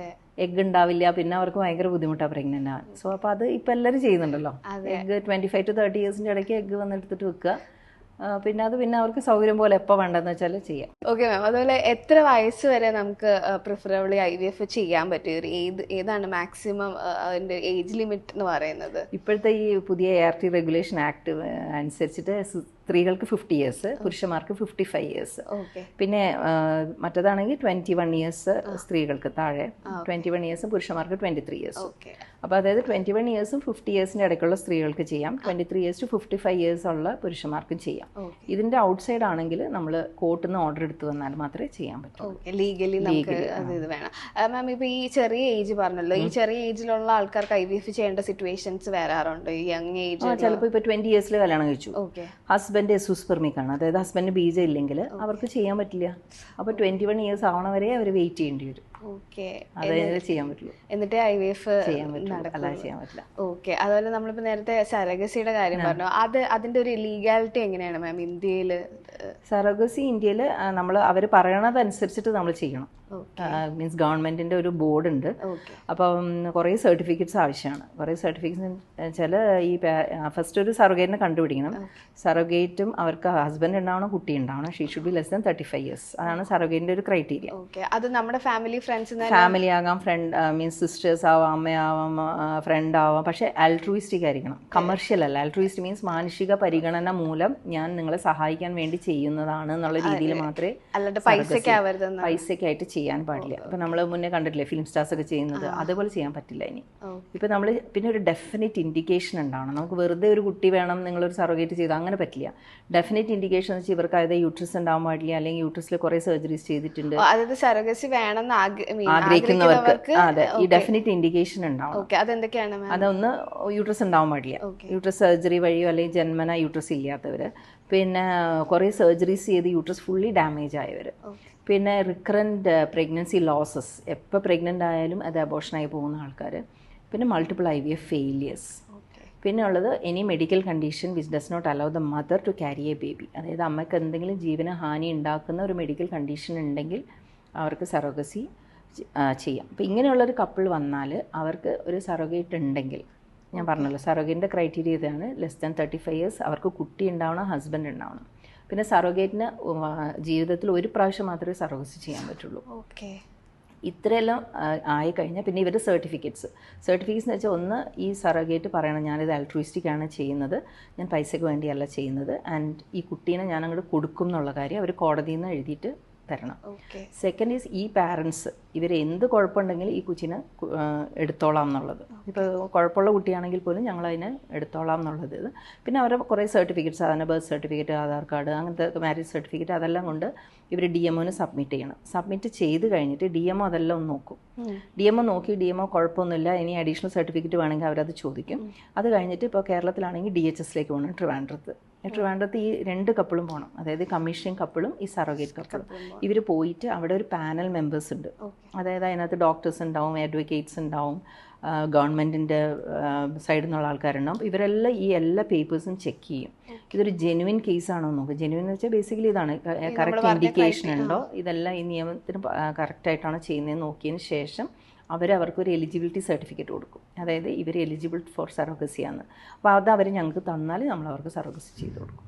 Speaker 2: എഗ്ഗ് ഉണ്ടാവില്ല, പിന്നെ അവർക്ക് ഭയങ്കര ബുദ്ധിമുട്ടാണ് പ്രഗ്നൻ്റ് ആവാൻ. സോ അപ്പോൾ അത് ഇപ്പം എല്ലാവരും ചെയ്യുന്നുണ്ടല്ലോ. എഗ്ഗ് 25 to 30 ഇയേഴ്സിൻ്റെ ഇടയ്ക്ക് എഗ്ഗ് വന്നെടുത്തിട്ട് വെക്കുക. പിന്നെ അവർക്ക് സൗകര്യം പോലെ എപ്പോൾ വേണ്ടെന്ന് വെച്ചാൽ ചെയ്യാം.
Speaker 1: Okay ma'am. അതുപോലെ എത്ര വയസ്സ് വരെ നമുക്ക് പ്രിഫറബിളി IVF ചെയ്യാൻ പറ്റും? ഏതാണ് മാക്സിമം അതിൻ്റെ ഏജ് ലിമിറ്റ് എന്ന് പറയുന്നത്?
Speaker 2: ഇപ്പോഴത്തെ ഈ പുതിയ ART റെഗുലേഷൻ ആക്ട് അനുസരിച്ചിട്ട് സ്ത്രീകൾക്ക് 50 ഇയേഴ്സ്, പുരുഷന്മാർക്ക് 55 ഇയേഴ്സ്. പിന്നെ മറ്റേതാണെങ്കിൽ 21 ഇയേഴ്സ് സ്ത്രീകൾക്ക് താഴെ, 21 ഇയേഴ്സ് പുരുഷന്മാർക്ക് 23 ഇയേഴ്സ്. അപ്പോൾ അതായത് 21 ഇയേഴ്സും 50 ഇയേഴ്സിൻ്റെ ഇടയ്ക്കുള്ള സ്ത്രീകൾക്ക് ചെയ്യാം, 23 ഇയേഴ്സ് ടു 55 ഇയേഴ്സ് ഉള്ള പുരുഷന്മാർക്കും ചെയ്യാം. ഇതിൻ്റെ ഔട്ട്സൈഡ് ആണെങ്കിൽ നമ്മൾ കോർട്ടിൽ നിന്ന് ഓർഡർ എടുത്ത് വന്നാൽ മാത്രമേ ചെയ്യാൻ പറ്റൂ.
Speaker 1: ലീഗലി നമുക്ക് അത് ഇത് വേണം. മാം ഇപ്പോൾ ഈ ചെറിയ ഏജ് പറഞ്ഞല്ലോ, ഈ ചെറിയ ഏജിലുള്ള ആൾക്കാർക്ക് IVF ചെയ്യേണ്ട സിറ്റുവേഷൻസ് വരാറുണ്ട്? ഈ യങ് ഏജ്
Speaker 2: ചിലപ്പോൾ ഇപ്പോൾ 20 ഇയേഴ്സിൽ കല്യാണം കഴിച്ചു, ഹസ്ബൻഡ് സുസ്പെർമിക് ആണ്, അതായത് ഹസ്ബൻഡിന് ബീജം ഇല്ലെങ്കിൽ അവർക്ക് ചെയ്യാൻ പറ്റില്ല. അപ്പോൾ 21 ഇയേഴ്സ് ആവണവരെ അവർ വെയിറ്റ് ചെയ്യേണ്ടി വരും.
Speaker 1: ഓക്കെ.
Speaker 2: അതായത് ചെയ്യാൻ പറ്റുള്ളൂ.
Speaker 1: എന്നിട്ട് IVF
Speaker 2: ചെയ്യാൻ പറ്റുള്ളൂ, അല്ലാതെ ചെയ്യാൻ പറ്റില്ല.
Speaker 1: ഓക്കെ. അതുപോലെ നമ്മളിപ്പോൾ നേരത്തെ സറഗസിയുടെ കാര്യം പറഞ്ഞു, അതിന്റെ ഒരു ലീഗാലിറ്റി എങ്ങനെയാണ് മാം ഇന്ത്യയിൽ?
Speaker 2: സറഗസി ഇന്ത്യയിൽ നമ്മൾ അവർ പറയണതനുസരിച്ചിട്ട് നമ്മൾ ചെയ്യണം. മീൻസ് ഗവൺമെൻറ്റിൻ്റെ ഒരു ബോർഡ് ഉണ്ട്. അപ്പം കുറേ സർട്ടിഫിക്കറ്റ്സ് ആവശ്യമാണ്. കുറേ സർട്ടിഫിക്കറ്റ്സ് വെച്ചാൽ ഈ ഫസ്റ്റ് ഒരു സറോഗേറ്റിനെ കണ്ടുപിടിക്കണം. സറോഗേറ്റും അവർക്ക് ഹസ്ബൻഡ് ഉണ്ടാവണം, കുട്ടി ഉണ്ടാവണം. She should be less than 35 years. അതാണ് സറോഗേറ്റിൻ്റെ ഒരു ക്രൈറ്റീരിയ.
Speaker 1: അത് നമ്മുടെ ഫാമിലി
Speaker 2: ആകാം, ഫ്രണ്ട് മീൻസ് സിസ്റ്റേഴ്സ് ആവാം, അമ്മയാവാം, ഫ്രണ്ട് ആവാം. പക്ഷേ ആൾട്രൂയിസ്റ്റിക് ആയിരിക്കണം, കമേഴ്ഷ്യൽ അല്ല. ആൾട്രൂയിസ്റ്റ് മീൻസ് മാനുഷിക പരിഗണന മൂലം ഞാൻ നിങ്ങളെ സഹായിക്കാൻ വേണ്ടി ചെയ്യുന്നതാണ് എന്നുള്ള രീതിയിൽ മാത്രമേ, പൈസയ്ക്കായിട്ട് ചെയ്യാൻ പാടില്ല. ഇപ്പം നമ്മൾ മുന്നേ കണ്ടിട്ടില്ലേ ഫിലിം സ്റ്റാർസ് ഒക്കെ ചെയ്യുന്നത്, അതേപോലെ ചെയ്യാൻ പറ്റില്ല ഇനി. ഇപ്പം നമ്മൾ പിന്നെ ഒരു ഡെഫിനറ്റ് ഇൻഡിക്കേഷൻ ഉണ്ടാവണം. നമുക്ക് വെറുതെ ഒരു കുട്ടി വേണം നിങ്ങളൊരു സറോഗേറ്റ് ചെയ്ത് അങ്ങനെ പറ്റില്ല. ഡെഫിനറ്റ് ഇൻഡിക്കേഷൻ വെച്ചാൽ ഇവർക്ക് അതായത് യൂട്രസ് ഉണ്ടാവാൻ പാടില്ല, അല്ലെങ്കിൽ യൂട്രസിൽ കുറേ സർജറീസ് ചെയ്തിട്ടുണ്ട്, ആഗ്രഹിക്കുന്നവർക്ക് അതെ ഈ ഡെഫിനറ്റ് ഇൻഡിക്കേഷൻ ഉണ്ടാവും. അതൊന്ന് യൂട്രസ് ഉണ്ടാവാൻ പാടില്ല, യൂട്രസ് സർജറി വഴിയോ അല്ലെങ്കിൽ ജന്മന യൂട്രസ് ഇല്ലാത്തവർ, പിന്നെ കുറേ സർജറീസ് ചെയ്ത് യൂട്രസ് ഫുള്ളി ഡാമേജ് ആയവർ, പിന്നെ റിക്കറൻറ്റ് പ്രഗ്നൻസി ലോസസ്, എപ്പോൾ പ്രഗ്നൻ്റ് ആയാലും അത് അബോർഷനായി പോകുന്ന ആൾക്കാർ, പിന്നെ മൾട്ടിപ്പിൾ IVF ഫെയിലിയേഴ്സ്, പിന്നെ ഉള്ളത് any medical condition which does not allow the mother to carry a baby. അതായത് അമ്മയ്ക്ക് എന്തെങ്കിലും ജീവന ഹാനി ഉണ്ടാക്കുന്ന ഒരു മെഡിക്കൽ കണ്ടീഷൻ ഉണ്ടെങ്കിൽ അവർക്ക് സറോഗസി ചെയ്യാം. അപ്പോൾ ഇങ്ങനെയുള്ളൊരു കപ്പിൾ വന്നാൽ അവർക്ക് ഒരു സറോഗേറ്റ് ഉണ്ടെങ്കിൽ, ഞാൻ പറഞ്ഞല്ലോ സറോഗേറ്റിൻ്റെ ക്രൈറ്റീരിയ ഇതാണ്, ലെസ് ദാൻ 35 years, അവർക്ക് കുട്ടി ഉണ്ടാവണം, ഹസ്ബൻഡ് ഉണ്ടാവണം. പിന്നെ സറോഗേറ്റിന് ജീവിതത്തിൽ ഒരു പ്രാവശ്യം മാത്രമേ സറോഗസി ചെയ്യാൻ പറ്റുള്ളൂ. ഇത്രയെല്ലാം ആയിക്കഴിഞ്ഞാൽ പിന്നെ ഇവരുടെ സർട്ടിഫിക്കറ്റ്സ് എന്ന് വെച്ചാൽ ഒന്ന് ഈ സറോഗേറ്റ് പറയണം ഞാനിത് ആൾട്രൂയിസ്റ്റിക് ആണ് ചെയ്യുന്നത്, ഞാൻ പൈസയ്ക്ക് വേണ്ടിയല്ല ചെയ്യുന്നത്, ആൻഡ് ഈ കുട്ടീനെ ഞാൻ അങ്ങോട്ട് കൊടുക്കും എന്നുള്ള കാര്യം അവർ കോടതിയിൽ നിന്ന് എഴുതിയിട്ട് തരണം. സെക്കൻഡ് ഈസ് ഈ പാരൻസ് ഇവർ എന്ത് കുഴപ്പമുണ്ടെങ്കിലും ഈ കൊച്ചിനെ എടുത്തോളാം എന്നുള്ളത്. ഇപ്പോൾ കുഴപ്പമുള്ള കുട്ടിയാണെങ്കിൽ പോലും ഞങ്ങളതിനെ എടുത്തോളാം എന്നുള്ളത്. പിന്നെ അവരുടെ കുറേ സർട്ടിഫിക്കറ്റ്സ്, അതിന് ബർത്ത് സർട്ടിഫിക്കറ്റ്, ആധാർ കാർഡ്, അങ്ങനത്തെ മാരേജ് സർട്ടിഫിക്കറ്റ്, അതെല്ലാം കൊണ്ട് ഇവർ DMOന് സബ്മിറ്റ് ചെയ്യണം. സബ്മിറ്റ് ചെയ്ത് കഴിഞ്ഞിട്ട് DMO അതെല്ലാം ഒന്ന് നോക്കും. DMO നോക്കി DMO കുഴപ്പമൊന്നുമില്ല, ഇനി അഡീഷണൽ സർട്ടിഫിക്കറ്റ് വേണമെങ്കിൽ അവരത് ചോദിക്കും. അത് കഴിഞ്ഞിട്ട് ഇപ്പോൾ കേരളത്തിലാണെങ്കിൽ DHSലേക്ക് പോകണം, ട്രിവാൻഡ്രത്ത് ഈ 2 കപ്പിളും പോകണം. അതായത് കമ്മീഷനിങ് കപ്പിളും ഈ സറോഗേറ്റ് കപ്പിളും. ഇവർ പോയിട്ട് അവിടെ ഒരു പാനൽ മെമ്പേഴ്സ് ഉണ്ട്. അതായത് അതിനകത്ത് ഡോക്ടേഴ്സ് ഉണ്ടാവും, അഡ്വക്കേറ്റ്സ് ഉണ്ടാവും, ഗവൺമെൻറ്റിൻ്റെ സൈഡിൽ നിന്നുള്ള ആൾക്കാരുണ്ടാവും. ഇവരെല്ലാം ഈ എല്ലാ പേപ്പേഴ്സും ചെക്ക് ചെയ്യും. ഇതൊരു ജെനുവിൻ കേസാണോ നോക്കും. ജെനുവിൻ എന്ന് വെച്ചാൽ ബേസിക്കലി ഇതാണ്, കറക്റ്റ് ഇൻഡിക്കേഷൻ ഉണ്ടോ, ഇതെല്ലാം ഈ നിയമത്തിന് കറക്റ്റായിട്ടാണ് ചെയ്യുന്നതെന്ന് നോക്കിയതിന് ശേഷം അവർക്കൊരു എലിജിബിലിറ്റി സർട്ടിഫിക്കറ്റ് കൊടുക്കും. അതായത് ഇവർ എലിജിബിൾ ഫോർ സറോഗസിയാണ്. അപ്പോൾ അത് അവർ ഞങ്ങൾക്ക് തന്നാൽ നമ്മൾ അവർക്ക് സറോഗസി ചെയ്ത് കൊടുക്കും.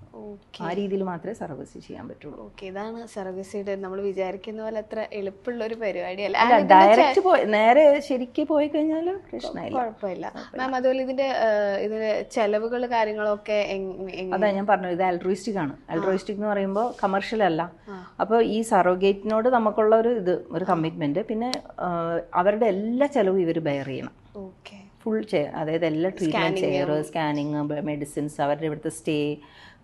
Speaker 2: ആ രീതിയിൽ മാത്രമേ സറോഗസി ചെയ്യാൻ പറ്റുള്ളൂ.
Speaker 1: ഇതാണ് സറോഗസിയുടെ നമ്മൾ വിചാരിക്കുന്ന പോലെ അത്ര എളുപ്പമുള്ള ഒരു പരിപാടിയല്ല.
Speaker 2: ഡയറക്റ്റ് നേരെ ശരിക്കും പോയി കഴിഞ്ഞാൽ പ്രശ്നമില്ല,
Speaker 1: കുഴപ്പമില്ല മാം. അതുപോലെ ഇതിന്റെ ചെലവുകൾ കാര്യങ്ങളൊക്കെ
Speaker 2: അതാ ഞാൻ പറഞ്ഞു, ഇത് ആൾട്രൂയിസ്റ്റിക് ആണ്. ആൾട്രൂയിസ്റ്റിക് എന്ന് പറയുമ്പോൾ കമേഴ്ഷ്യൽ അല്ല. അപ്പോൾ ഈ സറോഗേറ്റിനോട് നമുക്കുള്ള ഒരു കമ്മിറ്റ്മെന്റ്, പിന്നെ അവരുടെ എല്ലാ ചെലവും ഇവർ ബെയർ ചെയ്യണം. ഫുൾ അതായത് എല്ലാ ട്രീറ്റ്മെൻറ്റ്, സ്കാനിങ്, മെഡിസിൻസ്, അവരുടെ ഇവിടുത്തെ സ്റ്റേ,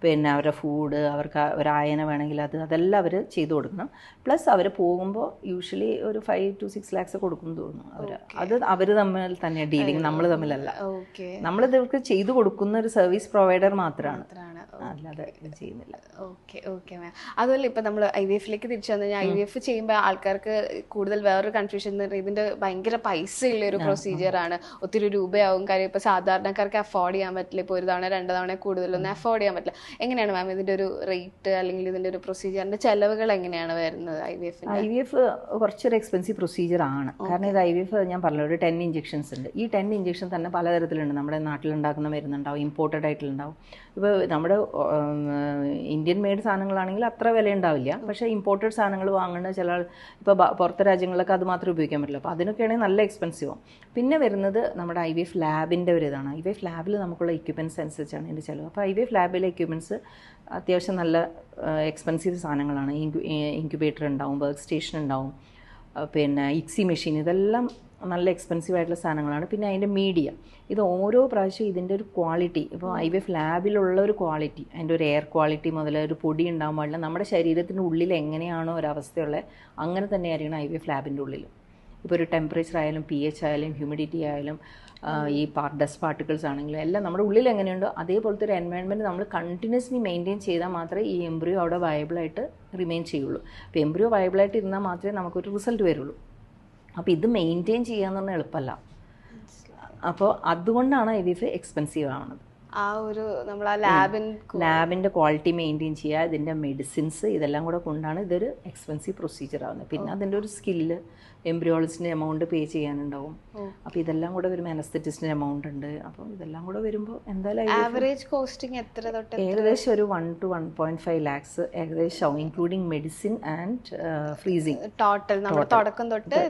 Speaker 2: പിന്നെ അവരുടെ ഫുഡ്, അവർക്ക് ഒരായന വേണമെങ്കിൽ അതെല്ലാം അവർ ചെയ്തു കൊടുക്കണം. പ്ലസ് അവർ പോകുമ്പോൾ യൂഷ്വലി ഒരു 5 to 6 lakhs കൊടുക്കും തോന്നുന്നു. അവർ തമ്മിൽ തന്നെ ഡീലിങ്, നമ്മൾ തമ്മിലല്ല. നമ്മളിത് ഇവർക്ക് ചെയ്തു കൊടുക്കുന്ന ഒരു സർവീസ് പ്രൊവൈഡർ മാത്രമാണ്, അല്ലാതെ ചെയ്യുന്നില്ല.
Speaker 1: Okay ma'am. അതുപോലെ ഇപ്പം നമ്മൾ IVFലേക്ക് തിരിച്ചു വന്നു കഴിഞ്ഞാൽ IVF ചെയ്യുമ്പോൾ ആൾക്കാർക്ക് കൂടുതൽ വേറൊരു കൺഫ്യൂഷൻ എന്ന് പറഞ്ഞാൽ ഇതിൻ്റെ ഭയങ്കര പൈസയുള്ള ഒരു പ്രൊസീജിയറാണ്, ഒത്തിരി രൂപയാവും. കാര്യം ഇപ്പോൾ സാധാരണക്കാർക്ക് അഫോർഡ് ചെയ്യാൻ പറ്റില്ല, ഇപ്പോൾ 1 തവണ 2 തവണ കൂടുതലൊന്നും അഫോർഡ് ചെയ്യാൻ പറ്റില്ല. എങ്ങനെയാണ് മാം ഇതിൻ്റെ ഒരു റേറ്റ് അല്ലെങ്കിൽ ഇതിൻ്റെ ഒരു പ്രൊസീജിയറിൻ്റെ ചെലവുകൾ എങ്ങനെയാണ് വരുന്നത്?
Speaker 2: IVF കുറച്ചൊരു എക്സ്പെൻസീവ് പ്രൊസീജിയർ ആണ്. കാരണം ഇത് IVF ഞാൻ പറഞ്ഞു ഒരു 10 ഇഞ്ചെക്ഷൻസ് ഉണ്ട്. ഈ 10 ഇഞ്ചെക്ഷൻ തന്നെ പലതരത്തിലുണ്ട്. നമ്മുടെ നാട്ടിലുണ്ടാക്കുന്ന മരുന്നുണ്ടാവും, ഇമ്പോർട്ടഡ് ആയിട്ടുണ്ടാവും. ഇപ്പോൾ നമ്മുടെ ഇന്ത്യൻ മെയ്ഡ് സാധനങ്ങളാണെങ്കിൽ അത്ര വില ഉണ്ടാവില്ല. പക്ഷേ ഇമ്പോർട്ടഡ് സാധനങ്ങൾ വാങ്ങുന്ന ചില ഇപ്പോൾ പുറത്തെ രാജ്യങ്ങളിലൊക്കെ അത് മാത്രമേ ഉപയോഗിക്കാൻ പറ്റില്ല. അപ്പോൾ അതിനൊക്കെയാണെങ്കിൽ നല്ല എക്സ്പെൻസീവാണ്. പിന്നെ വരുന്നത് നമ്മുടെ IVF ലാബിൻ്റെ ഒരു ഇതാണ്. IVF ലാബിൽ നമുക്കുള്ള എക്യുപ്മെൻറ്റ്സ് അനുസരിച്ചാണ് ഇതിൻ്റെ ചിലവ്. അപ്പോൾ IVF ലാബിലെ എക്യുപ്മെൻറ്റ്സ് അത്യാവശ്യം നല്ല എക്സ്പെൻസീവ് സാധനങ്ങളാണ്. ഇൻക്യുബേറ്റർ ഉണ്ടാവും, വർക്ക് സ്റ്റേഷൻ ഉണ്ടാവും, പിന്നെ ഇക്സി മെഷീൻ, ഇതെല്ലാം നല്ല എക്സ്പെൻസീവ് ആയിട്ടുള്ള സാധനങ്ങളാണ്. പിന്നെ അതിൻ്റെ മീഡിയ, ഇത് ഓരോ പ്രാവശ്യം ഇതിൻ്റെ ഒരു ക്വാളിറ്റി, ഇപ്പോൾ IVF ലാബിലുള്ള ഒരു ക്വാളിറ്റി, അതിൻ്റെ ഒരു എയർ ക്വാളിറ്റി മുതൽ ഒരു പൊടി ഉണ്ടാകാൻ പാടില്ല. നമ്മുടെ ശരീരത്തിൻ്റെ ഉള്ളിൽ എങ്ങനെയാണോ ഒരവസ്ഥയുള്ളത് അങ്ങനെ തന്നെയായിരിക്കണം IVF ലാബിൻ്റെ ഉള്ളിൽ. ഇപ്പോൾ ഒരു ടെമ്പറേച്ചർ ആയാലും pH ആയാലും ഹ്യൂമിഡിറ്റി ആയാലും ഈ ഡസ്റ്റ് പാർട്ടിക്കിൾസ് ആണെങ്കിലും എല്ലാം നമ്മുടെ ഉള്ളിൽ എങ്ങനെയുണ്ടോ അതേപോലത്തെ ഒരു എൻവയോൺമെൻറ്റ് നമ്മൾ കണ്ടിന്യൂസ്ലി മെയിൻറ്റെയിൻ ചെയ്താൽ മാത്രമേ ഈ എംബ്രിയോ അവിടെ വയബിളായിട്ട് റിമെയിൻ ചെയ്യുള്ളൂ. അപ്പോൾ എംബ്രിയോ വയബിളായിട്ട് ഇരുന്നാൽ മാത്രമേ നമുക്കൊരു റിസൾട്ട് വരുള്ളൂ. അപ്പോൾ ഇത് മെയിൻറ്റെയിൻ ചെയ്യാന്ന് പറഞ്ഞാൽ എളുപ്പമല്ല. അപ്പോൾ അതുകൊണ്ടാണ് IVF എക്സ്പെൻസീവ് ആവുന്നത്.
Speaker 1: ആ ഒരു നമ്മൾ ആ
Speaker 2: ലാബിൻ്റെ ക്വാളിറ്റി മെയിൻറ്റെയിൻ ചെയ്യുക, ഇതിൻ്റെ മെഡിസിൻസ് ഇതെല്ലാം കൂടെ കൊണ്ടാണ് ഇതൊരു എക്സ്പെൻസീവ് പ്രൊസീജിയർ ആവുന്നത്. പിന്നെ അതിൻ്റെ ഒരു സ്കില്ല്, എംബ്രിയോളജിസ്റ്റിൻ്റെ എമൗണ്ട് പേ ചെയ്യാനുണ്ടാവും. അപ്പോൾ ഇതെല്ലാം കൂടെ വരുമ്പോൾ അനസ്തെറ്റിസ്റ്റിൻ്റെ എമൗണ്ട് ഉണ്ട്. അപ്പോൾ ഇതെല്ലാം കൂടെ വരുമ്പോൾ എന്തായാലും
Speaker 1: ആവറേജ് കോസ്റ്റിംഗ് എത്ര തൊട്ട്
Speaker 2: ഏകദേശം ഒരു 1 to 1.5 lakhs ഏകദേശം, including medicine and freezing.
Speaker 1: Total നമ്മൾ തുടക്കം തൊട്ട്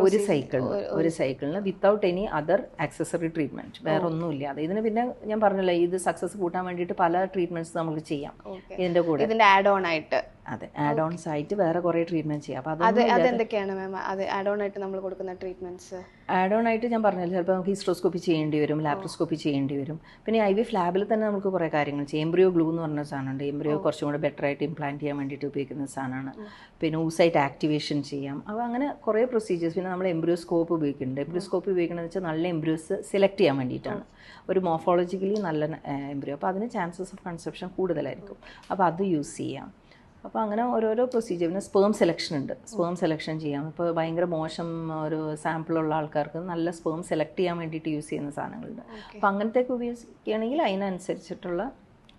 Speaker 2: ഒരു സൈക്കിളിന് without any other accessory treatment, വേറെ ഒന്നുമില്ല. അത് ഇതിന് പിന്നെ ഞാൻ പറഞ്ഞല്ലോ, ഇത് സക്സസ് കൂട്ടാൻ വേണ്ടിയിട്ട് പല ട്രീറ്റ്മെന്റ്സ് നമുക്ക് ചെയ്യാം ഇതിന്റെ കൂടെ,
Speaker 1: ഇതിന്റെ ആഡ് ഓൺ ആയിട്ട്.
Speaker 2: അതെ, ആഡ് ഓൺസ് ആയിട്ട് വേറെ കുറേ ട്രീറ്റ്മെന്റ് ചെയ്യാം. അപ്പോൾ
Speaker 1: അതെന്തൊക്കെയാണ് മാം അത് ആഡ് ഓൺ ആയിട്ട് നമ്മൾ കൊടുക്കുന്ന ട്രീറ്റ്മെന്റ്സ്?
Speaker 2: ആഡ് ഓൺ ആയിട്ട് ഞാൻ പറഞ്ഞല്ലോ, ചിലപ്പോൾ നമുക്ക് ഹിസ്ട്രോസ്കോപ്പി ചെയ്യേണ്ടി വരും, ലാപ്രോസ്കോപ്പി ചെയ്യേണ്ടി വരും. പിന്നെ IVF ലാബിൽ തന്നെ നമുക്ക് കുറേ കാര്യങ്ങൾ ചെയ്യാം. എംബ്രിയോ ഗ്ലൂ എന്ന് പറഞ്ഞ സാധനമുണ്ട്. എംബ്രിയോ കുറച്ചും കൂടെ ബെറ്റർ ആയിട്ട് ഇംപ്ലാന്റ് ചെയ്യാൻ വേണ്ടിയിട്ട് ഉപയോഗിക്കുന്ന സാധനമാണ്. പിന്നെ ഊസൈറ്റ് ആക്ടിവേഷൻ ചെയ്യാം. അപ്പോൾ അങ്ങനെ കുറേ പ്രൊസീജിയേഴ്സ്. പിന്നെ നമ്മൾ എംബ്രിയോസ്കോപ്പ് ഉപയോഗിക്കുന്നുണ്ട്. എംബ്രിയോസ്കോപ്പ് ഉപയോഗിക്കണമെന്ന് വെച്ചാൽ നല്ല എംബ്രിയോസ് സെലക്ട് ചെയ്യാൻ വേണ്ടിയിട്ടാണ്, ഒരു മോർഫോളജിക്കലി നല്ല എംബ്രിയോ. അപ്പോൾ അതിന് ചാൻസസ് ഓഫ് കൺസെപ്ഷൻ കൂടുതലായിരിക്കും. അപ്പോൾ അത് യൂസ് ചെയ്യാം. അപ്പോൾ അങ്ങനെ ഓരോരോ പ്രൊസീജിയർ. പിന്നെ സ്പേം സെലക്ഷൻ ഉണ്ട്, സ്പേം സെലക്ഷൻ ചെയ്യാം. ഇപ്പോൾ ഭയങ്കര മോശം ഒരു സാമ്പിളുള്ള ആൾക്കാർക്ക് നല്ല സ്പേം സെലക്ട് ചെയ്യാൻ വേണ്ടിയിട്ട് യൂസ് ചെയ്യുന്ന സാധനങ്ങളുണ്ട്. അപ്പോൾ അങ്ങനത്തെയൊക്കെ ഉപയോഗിക്കുകയാണെങ്കിൽ അതിനനുസരിച്ചിട്ടുള്ള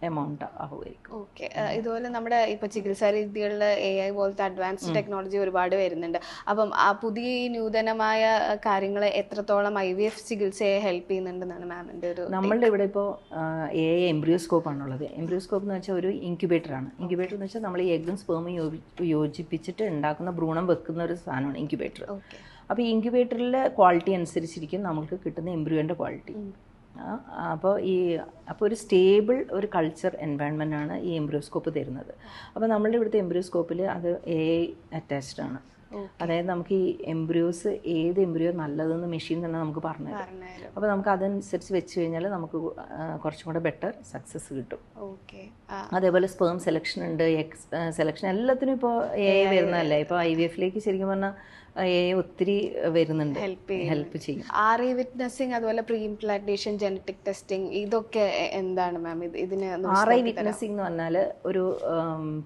Speaker 2: എമൗണ്ട് ആവുമായിരിക്കും.
Speaker 1: ഓക്കെ. ഇതുപോലെ നമ്മുടെ ഇപ്പോൾ ചികിത്സാ രീതികളിൽ AI പോലത്തെ അഡ്വാൻസ്ഡ് ടെക്നോളജി ഒരുപാട് വരുന്നുണ്ട്. അപ്പം ആ പുതിയ ഈ നൂതനമായ കാര്യങ്ങൾ എത്രത്തോളം IVF ചികിത്സയെ ഹെൽപ്പ് ചെയ്യുന്നുണ്ടെന്നാണ് മാമിൻ്റെ ഒരു?
Speaker 2: നമ്മളുടെ ഇവിടെ ഇപ്പോൾ AI എംബ്രിയോസ്കോപ്പ് ആണുള്ളത്. എംബ്രിയോസ്കോപ്പ് എന്ന് വെച്ചാൽ ഒരു ഇൻക്യുബേറ്ററാണ്. ഇൻക്യുബേറ്റർ എന്ന് വെച്ചാൽ നമ്മൾ ഈ എഗ്ഗും സ്പേമും യോജിപ്പിച്ചിട്ട് ഉണ്ടാക്കുന്ന ഭ്രൂണം വെക്കുന്ന ഒരു സാധനമാണ് ഇൻക്യുബേറ്റർ. അപ്പോൾ ഈ ഇൻക്യുബേറ്ററിലെ ക്വാളിറ്റി അനുസരിച്ചിരിക്കും നമുക്ക് കിട്ടുന്ന എംബ്രിയോൻ്റെ ക്വാളിറ്റി. അപ്പോൾ ഒരു സ്റ്റേബിൾ ഒരു കൾച്ചർ എൻവയൺമെൻ്റ് ആണ് ഈ എംബ്രിയോസ്കോപ്പ് തരുന്നത്. അപ്പോൾ നമ്മളുടെ ഇവിടുത്തെ എംബ്രിയോസ്കോപ്പിൽ അത് AI അറ്റാച്ച്ഡ് ആണ്. അതായത് നമുക്ക് ഈ എംബ്രിയോസ് ഏത് എംബ്രിയോ നല്ലതെന്ന് മെഷീൻ തന്നെ നമുക്ക് പറഞ്ഞു തരും. അപ്പോൾ നമുക്ക് അതനുസരിച്ച് വെച്ച് കഴിഞ്ഞാൽ നമുക്ക് കുറച്ചും കൂടെ ബെറ്റർ സക്സസ് കിട്ടും. അതേപോലെ സ്പേം സെലക്ഷൻ ഉണ്ട്, എഗ് സെലക്ഷൻ, എല്ലാത്തിനും ഇപ്പോൾ AI വരുന്നതല്ലേ. ഇപ്പോൾ IVFലേക്ക് ശരിക്കും പറഞ്ഞാൽ AI ഒത്തിരി വരുന്നുണ്ട്, ഹെൽപ്പ് ചെയ്യും.
Speaker 1: RA വിറ്റ്നസിങ്, അതുപോലെ പ്രീ ഇംപ്ലാന്റേഷൻ, ജനറ്റിക് ടെസ്റ്റിംഗ്, ഇതൊക്കെ എന്താണ് മാം? ഇതിന്
Speaker 2: RA വിറ്റ്നസിംഗ് എന്ന് പറഞ്ഞാൽ ഒരു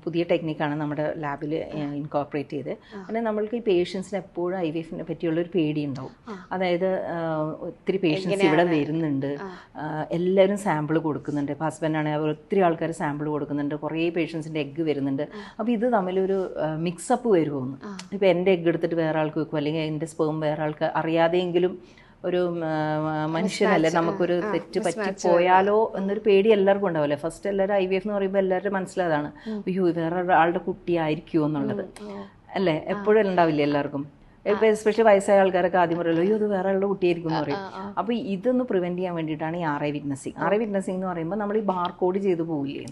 Speaker 2: പുതിയ ടെക്നിക്കാണ് നമ്മുടെ ലാബിൽ ഇൻകോർപ്പറേറ്റ് ചെയ്ത്. പിന്നെ നമ്മൾക്ക് ഈ പേഷ്യൻസിന് എപ്പോഴും IVFനെ പറ്റിയുള്ളൊരു പേടി ഉണ്ടാവും. അതായത് ഒത്തിരി പേഷ്യൻസ് ഇവിടെ വരുന്നുണ്ട്, എല്ലാവരും സാമ്പിൾ കൊടുക്കുന്നുണ്ട്. ഇപ്പോൾ ഹസ്ബൻഡാണെങ്കിൽ ഒത്തിരി ആൾക്കാർ സാമ്പിൾ കൊടുക്കുന്നുണ്ട്, കുറേ പേഷ്യൻസിൻ്റെ എഗ്ഗ് വരുന്നുണ്ട്. അപ്പോൾ ഇത് തമ്മിലൊരു മിക്സപ്പ് വരുമെന്ന്. ഇപ്പോൾ എൻ്റെ എഗ്ഗ് എടുത്തിട്ട് വേറെ ആൾക്ക് വെക്കും, അല്ലെങ്കിൽ എൻ്റെ സ്പേം വേറെ ആൾക്ക് അറിയാതെയെങ്കിലും ഒരു മനുഷ്യനല്ലേ, നമുക്കൊരു തെറ്റ് പറ്റിപ്പോയാലോ എന്നൊരു പേടി എല്ലാവർക്കും ഉണ്ടാവില്ലേ. ഫസ്റ്റ് എല്ലാവരും IVF എന്ന് പറയുമ്പോൾ എല്ലാവരുടെ മനസ്സിലതാണ്, അയ്യോ വേറെ ആളുടെ കുട്ടിയായിരിക്കുമോ എന്നുള്ളത് അല്ലേ, എപ്പോഴും ഉണ്ടാവില്ല എല്ലാവർക്കും. ഇപ്പോൾ എസ്പെഷ്യലി വയസ്സായ ആൾക്കാരൊക്കെ ആദ്യം പറയുമല്ലോ, അയ്യോ ഇത് വേറെ ആളുടെ കുട്ടിയായിരിക്കും എന്ന് പറയും. അപ്പോൾ ഇതൊന്ന് പ്രിവെൻറ്റ് ചെയ്യാൻ വേണ്ടിയിട്ടാണ് ഈ RA വിറ്റ്നസിങ്. RA വിറ്റ്നസിങ് എന്ന് പറയുമ്പോൾ നമ്മൾ ഈ ബാർകോഡ് ചെയ്ത് പോവില്ലേ,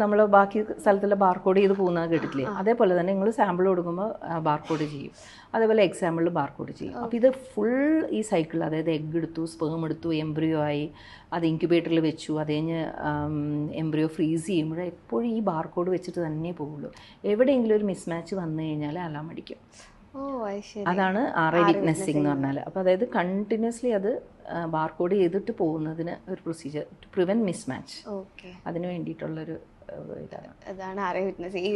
Speaker 2: നമ്മൾ ബാക്കി സ്ഥലത്തുള്ള ബാർകോഡ് ചെയ്ത് പോകുന്നത് കേട്ടിട്ടില്ലേ, അതേപോലെ തന്നെ നിങ്ങൾ സാമ്പിൾ കൊടുക്കുമ്പോൾ ബാർകോഡ് ചെയ്യും. അതേപോലെ എക്സാമ്പിളിൽ ബാർകോഡ് ചെയ്യും. അപ്പോൾ ഇത് ഫുൾ ഈ സൈക്കിൾ, അതായത് എഗ്ഗ് എടുത്തു, സ്പേം എടുത്തു, എംബ്രിയോ ആയി, അത് ഇൻക്യുബേറ്ററിൽ വെച്ചു, അത് കഴിഞ്ഞ് എംബ്രിയോ ഫ്രീസ് ചെയ്യുമ്പോൾ എപ്പോഴും ഈ ബാർകോഡ് വെച്ചിട്ട് തന്നെ പോകുള്ളൂ. എവിടെയെങ്കിലും ഒരു മിസ്മാച്ച് വന്നു കഴിഞ്ഞാൽ അലാം അടിക്കും. അതാണ് RA വിറ്റ്നസിംഗ് എന്ന് പറഞ്ഞാൽ. അപ്പോൾ അതായത് കണ്ടിന്യൂസ്ലി അത് ബാർകോഡ് ചെയ്തിട്ട് പോകുന്നതിന് ഒരു പ്രൊസീജിയർ ടു പ്രിവെന്റ് മിസ്മാച്ച്, അതിന് വേണ്ടിയിട്ടുള്ളൊരു
Speaker 1: അതാണ് RA വിറ്റ്നസിംഗ്.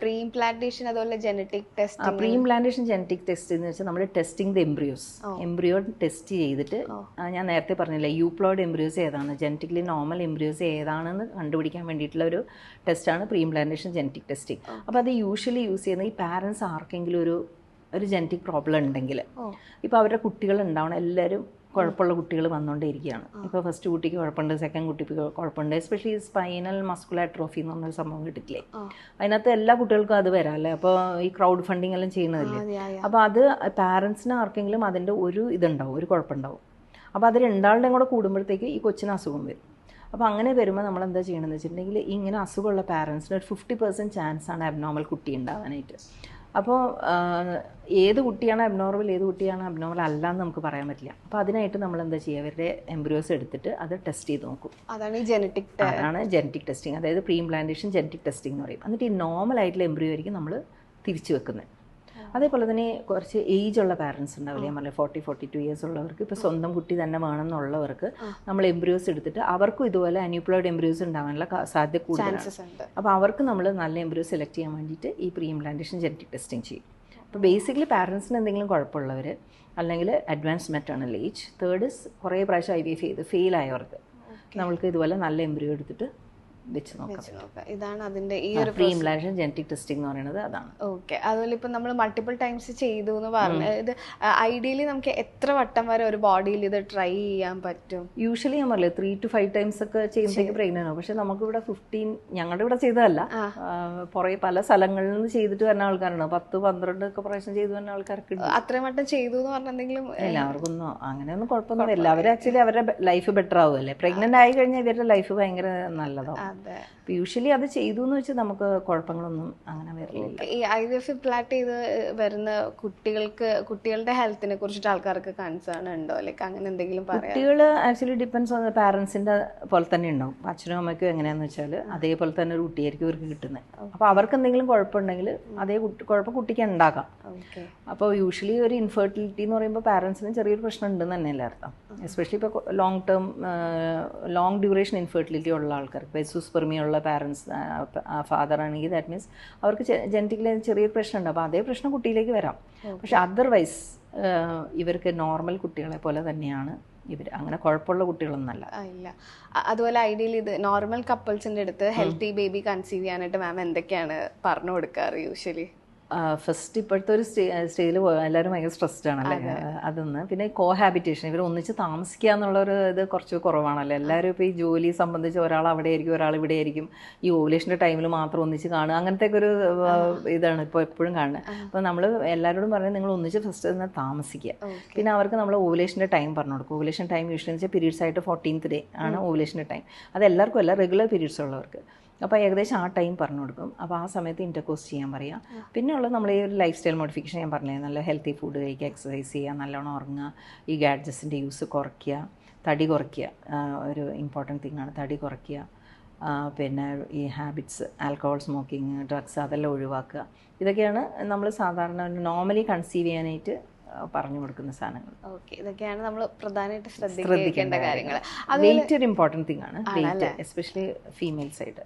Speaker 1: പ്രീ ഇംപ്ലാന്റേഷൻ, അതുപോലെ genetic test.
Speaker 2: Pre implantation genetic test എന്ന് വെച്ചാൽ നമ്മൾ testing the embryos, embryo test ചെയ്തിട്ട്, ഞാൻ നേരത്തെ പറഞ്ഞില്ല യൂപ്ലോയിഡ് എംബ്രിയോസ് ഏതാണ്, ജനറ്റിക്കലി നോർമൽ എംബ്രിയോസ് ഏതാണെന്ന് കണ്ടുപിടിക്കാൻ വേണ്ടിയിട്ടുള്ള ഒരു ടെസ്റ്റാണ് പ്രീ ഇംപ്ലാന്റേഷൻ ജനറ്റിക് ടെസ്റ്റിംഗ്. അപ്പോൾ അത് യൂഷ്വലി യൂസ് ചെയ്യുന്ന ഈ പാരൻസ് ആർക്കെങ്കിലും ഒരു ജനറ്റിക് പ്രോബ്ലം ഉണ്ടെങ്കിൽ, ഇപ്പോൾ അവരുടെ കുട്ടികൾ ഉണ്ടാവണം, എല്ലാവരും കുഴപ്പമുള്ള കുട്ടികൾ വന്നുകൊണ്ടേയിരിക്കുകയാണ്. ഇപ്പോൾ ഫസ്റ്റ് കുട്ടിക്ക് കുഴപ്പമുണ്ട്, സെക്കൻഡ് കുട്ടിക്ക് കുഴപ്പമുണ്ട്, എസ്പെഷ്യലി സ്പൈനൽ മസ്കുലർ അട്രോഫി എന്ന് പറഞ്ഞൊരു സംഭവം കിട്ടില്ലേ, അതിനകത്ത് എല്ലാ കുട്ടികൾക്കും അത് വരാം അല്ലേ. അപ്പോൾ ഈ ക്രൗഡ് ഫണ്ടിങ് എല്ലാം ചെയ്യുന്നതല്ലേ. അപ്പോൾ അത് പാരൻസിന് ആർക്കെങ്കിലും അതിൻ്റെ ഒരു ഇതുണ്ടാവും, ഒരു കുഴപ്പമുണ്ടാവും. അപ്പോൾ അത് രണ്ടാളുടെയും കൂടെ കൂടുമ്പോഴത്തേക്ക് ഈ കൊച്ചിന് അസുഖം വരും. അപ്പോൾ അങ്ങനെ വരുമ്പോൾ നമ്മൾ എന്താ ചെയ്യണമെന്ന് വെച്ചിട്ടുണ്ടെങ്കിൽ, ഇങ്ങനെ അസുഖമുള്ള പാരൻസിന് ഒരു 50% ചാൻസാണ് അബ്നോർമൽ കുട്ടി ഉണ്ടാകാനായിട്ട്. അപ്പോൾ ഏത് കുട്ടിയാണ് അബ്നോർമൽ, ഏത് കുട്ടിയാണ് അബ്നോർമൽ അല്ല എന്ന് നമുക്ക് പറയാൻ പറ്റില്ല. അപ്പോൾ അതിനായിട്ട് നമ്മൾ എന്താ ചെയ്യുക, അവരുടെ എംബ്രിയോസ് എടുത്തിട്ട് അത് ടെസ്റ്റ് ചെയ്ത് നോക്കും.
Speaker 1: അതാണ്
Speaker 2: ജനറ്റിക് ടെസ്റ്റിംഗ്, അതായത് പ്രീ ഇംപ്ലാന്റേഷൻ ജനറ്റിക് ടെസ്റ്റിംഗ് എന്ന് പറയും. എന്നിട്ട് ഈ നോർമൽ ആയിട്ടുള്ള എംബ്രിയോ ആയിരിക്കും നമ്മൾ തിരിച്ചു വെക്കുന്നത്. അതേപോലെ തന്നെ കുറച്ച് ഏജ് ഉള്ള പാരൻസ് ഉണ്ടാവില്ലേ, ഞാൻ പറഞ്ഞ 40-42 ഇയേഴ്സ് ഉള്ളവർക്ക്, ഇപ്പോൾ സ്വന്തം കുട്ടി തന്നെ വേണമെന്നുള്ളവർക്ക് നമ്മൾ എംബ്രിയോസ് എടുത്തിട്ട് അവർക്കും ഇതുപോലെ അന്യൂപ്ലോയിഡ് എംബ്രിയോസ് ഉണ്ടാവാനുള്ള സാധ്യത കൂടുതലാണ്. അപ്പോൾ അവർക്ക് നമ്മൾ നല്ല എംബ്രിയോ സെലക്ട് ചെയ്യാൻ വേണ്ടിയിട്ട് ഈ പ്രീ ഇംപ്ലാന്റേഷൻ ജനറ്റിക് ടെസ്റ്റിംഗ് ചെയ്യും. അപ്പോൾ ബേസിക്കലി പാരൻസിന് എന്തെങ്കിലും കുഴപ്പമുള്ളവർ, അല്ലെങ്കിൽ advance maternal age, third is കുറേ പ്രാവശ്യം IVF ചെയ്ത് ഫെയിൽ ആയവർക്ക് നമ്മൾക്ക് ഇതുപോലെ നല്ല എംബ്രിയോ എടുത്തിട്ട് വെച്ച് നോക്കാം.
Speaker 1: ഇതാണ് അതിന്റെ ഈ ഒരു
Speaker 2: പ്രീ ഇംപ്ലാന്റേഷൻ ജനറ്റിക് ടെസ്റ്റിംഗ് എന്ന് പറയുന്നത് അതാണ്.
Speaker 1: ഓക്കെ. അതുപോലെ ഇപ്പം നമ്മൾ മൾട്ടിപ്പിൾ ടൈംസ് ചെയ്തു എന്ന് പറഞ്ഞു, ഇത് ഐഡിയലി നമുക്ക് എത്ര വട്ടം വരെ ഒരു ബോഡിയിൽ ഇത് ട്രൈ ചെയ്യാൻ പറ്റും?
Speaker 2: യൂഷ്വലി ഞാൻ പറയില്ല 3 to 5 times ഒക്കെ ചെയ്യുമ്പോഴേക്ക് പ്രഗ്നന്റ് ആവും. പക്ഷെ നമുക്കിവിടെ 15, ഞങ്ങളുടെ ഇവിടെ ചെയ്തതല്ല, പുറകെ പല സ്ഥലങ്ങളിൽ നിന്ന് ചെയ്തിട്ട് വരുന്ന ആൾക്കാരുണ്ട്. 10-12 ഒക്കെ പ്രാവശ്യം ചെയ്തു വരുന്ന ആൾക്കാർക്ക്
Speaker 1: അത്രയും വട്ടം ചെയ്തു എന്ന് പറഞ്ഞ എന്തെങ്കിലും
Speaker 2: എല്ലാവർക്കൊന്നും അങ്ങനെയൊന്നും കുഴപ്പമൊന്നും വരില്ല. അവർ ആക്ച്വലി അവരുടെ ലൈഫ് ബെറ്റർ ആവുമല്ലേ. പ്രഗ്നന്റ് ആയി കഴിഞ്ഞാൽ ഇവരുടെ ലൈഫ് ഭയങ്കര നല്ലതാവും. യൂഷ്വലി അത് ചെയ്തു എന്ന് വെച്ചാൽ നമുക്ക് കുഴപ്പങ്ങളൊന്നും അങ്ങനെ വരില്ല.
Speaker 1: ഈ IVF ഇംപ്ലാന്റ് ചെയ്ത് വരുന്ന കുട്ടികളുടെ ഹെൽത്തിനെ കുറിച്ചിട്ട് ആൾക്കാർക്ക് കൺസേൺ ഉണ്ടോ? ലൈക്ക് അങ്ങനെ എന്തെങ്കിലും പറയാം?
Speaker 2: കുട്ടികൾ ആക്ച്വലി ഡിപ്പെൻസ് ഓൺ പാരൻസിന്റെ പോലെ തന്നെ ഉണ്ടാവും. അച്ഛനും അമ്മയ്ക്കും എങ്ങനെയാന്ന് വെച്ചാൽ അതേപോലെ തന്നെ ഒരു കുട്ടിയായിരിക്കും ഇവർക്ക് കിട്ടുന്നത്. അപ്പോൾ അവർക്ക് എന്തെങ്കിലും കുഴപ്പമുണ്ടെങ്കിൽ അതേ കുഴപ്പം കുട്ടിക്ക് ഉണ്ടാക്കാം. അപ്പോൾ യൂഷ്വലി ഒരു ഇൻഫെർട്ടിലിറ്റി എന്ന് പറയുമ്പോൾ പാരൻസിന് ചെറിയൊരു പ്രശ്നം ഉണ്ടെന്ന് തന്നെയല്ലേ അർത്ഥം. എസ്പെഷ്യലി ഇപ്പോൾ ലോങ് ഡ്യൂറേഷൻ ഇൻഫെർട്ടിലിറ്റി ഉള്ള ആൾക്കാർക്ക്, പെസോസ്പെർമിയ ഉള്ള പാരൻസ് ഫാദർ ആണെങ്കിൽ ദാറ്റ് മീൻസ് അവർക്ക് ജനറ്റിക്കലി ചെറിയൊരു പ്രശ്നമുണ്ട്. അപ്പോൾ അതേ പ്രശ്നം കുട്ടിയിലേക്ക് വരാം. പക്ഷെ അതർവൈസ് ഇവർക്ക് നോർമൽ കുട്ടികളെ പോലെ തന്നെയാണ് ഇവർ. അങ്ങനെ കുഴപ്പമുള്ള കുട്ടികളൊന്നല്ല.
Speaker 1: ഇല്ല. അതുപോലെ ഐഡിയലി ഇത് നോർമൽ കപ്പിൾസിൻ്റെ അടുത്ത് ഹെൽത്തി ബേബി കൺസീവ് ചെയ്യാനായിട്ട് മാം എന്തൊക്കെയാണ് പറഞ്ഞു കൊടുക്കാറ് യൂഷ്വലി?
Speaker 2: ഫസ്റ്റ് ഇപ്പോഴത്തെ ഒരു സ്റ്റേജിൽ എല്ലാവരും ഭയങ്കര സ്ട്രെസ്ഡ് ആണല്ലേ. അതൊന്ന്. പിന്നെ കോഹാബിറ്റേഷൻ, ഇവർ ഒന്നിച്ച് താമസിക്കുക എന്നുള്ളൊരു ഇത് കുറച്ച് കുറവാണല്ലോ. എല്ലാവരും ഇപ്പോൾ ഈ ജോലി സംബന്ധിച്ച് ഒരാൾ അവിടെ ആയിരിക്കും, ഒരാൾ ഇവിടെ ആയിരിക്കും. ഈ ഓവുലേഷൻ്റെ ടൈമിൽ മാത്രം ഒന്നിച്ച് കാണുക, അങ്ങനത്തെ ഒരു ഇതാണ് ഇപ്പോൾ എപ്പോഴും കാണുന്നത്. അപ്പോൾ നമ്മൾ എല്ലാവരോടും പറയുന്നത് നിങ്ങൾ ഒന്നിച്ച് ഫസ്റ്റ് തന്നെ താമസിക്കുക. പിന്നെ അവർക്ക് നമ്മൾ ഓവുലേഷൻ്റെ ടൈം പറഞ്ഞു കൊടുക്കും. ഓവുലേഷൻ ടൈം യൂഷ്വലി വെച്ചാൽ പീരീഡ്സ് ആയിട്ട് 14th day ആണ് ഓവുലേഷൻ്റെ ടൈം. അത് എല്ലാവർക്കും അല്ല, റെഗുലർ പീരീഡ്സ് ഉള്ളവർക്ക്. അപ്പോൾ ഏകദേശം ആ ടൈം പറഞ്ഞു കൊടുക്കും. അപ്പോൾ ആ സമയത്ത് ഇൻ്റർകോഴ്സ് ചെയ്യാൻ പറയാം. പിന്നെ ഉള്ളത് നമ്മൾ ഈ ഒരു ലൈഫ് സ്റ്റൈൽ മോഡിഫിക്കേഷൻ ഞാൻ പറഞ്ഞത്, നല്ല ഹെൽത്തി ഫുഡ് കഴിക്കുക, എക്സസൈസ് ചെയ്യുക, നല്ലോണം ഉറങ്ങുക, ഈ ഗാഡ്ജറ്റ്സിൻ്റെ യൂസ് കുറയ്ക്കുക, തടി കുറയ്ക്കുക. ഒരു ഇമ്പോർട്ടൻറ്റ് തിങ്ങാണ് തടി കുറയ്ക്കുക. പിന്നെ ഈ ഹാബിറ്റ്സ്, ആൽക്കഹോൾ, സ്മോക്കിങ്, ഡ്രഗ്സ് അതെല്ലാം ഒഴിവാക്കുക. ഇതൊക്കെയാണ് നമ്മൾ സാധാരണ നോർമലി കൺസീവ് ചെയ്യാനായിട്ട് പറഞ്ഞു കൊടുക്കുന്ന സാധനങ്ങൾ.
Speaker 1: ഓക്കെ. ഇതൊക്കെയാണ് നമ്മൾ പ്രധാനമായിട്ട് ശ്രദ്ധിക്കേണ്ട കാര്യങ്ങൾ.
Speaker 2: വെയിറ്റ് ഒരു ഇമ്പോർട്ടൻറ്റ് തിങ് ആണ്. Weight especially female side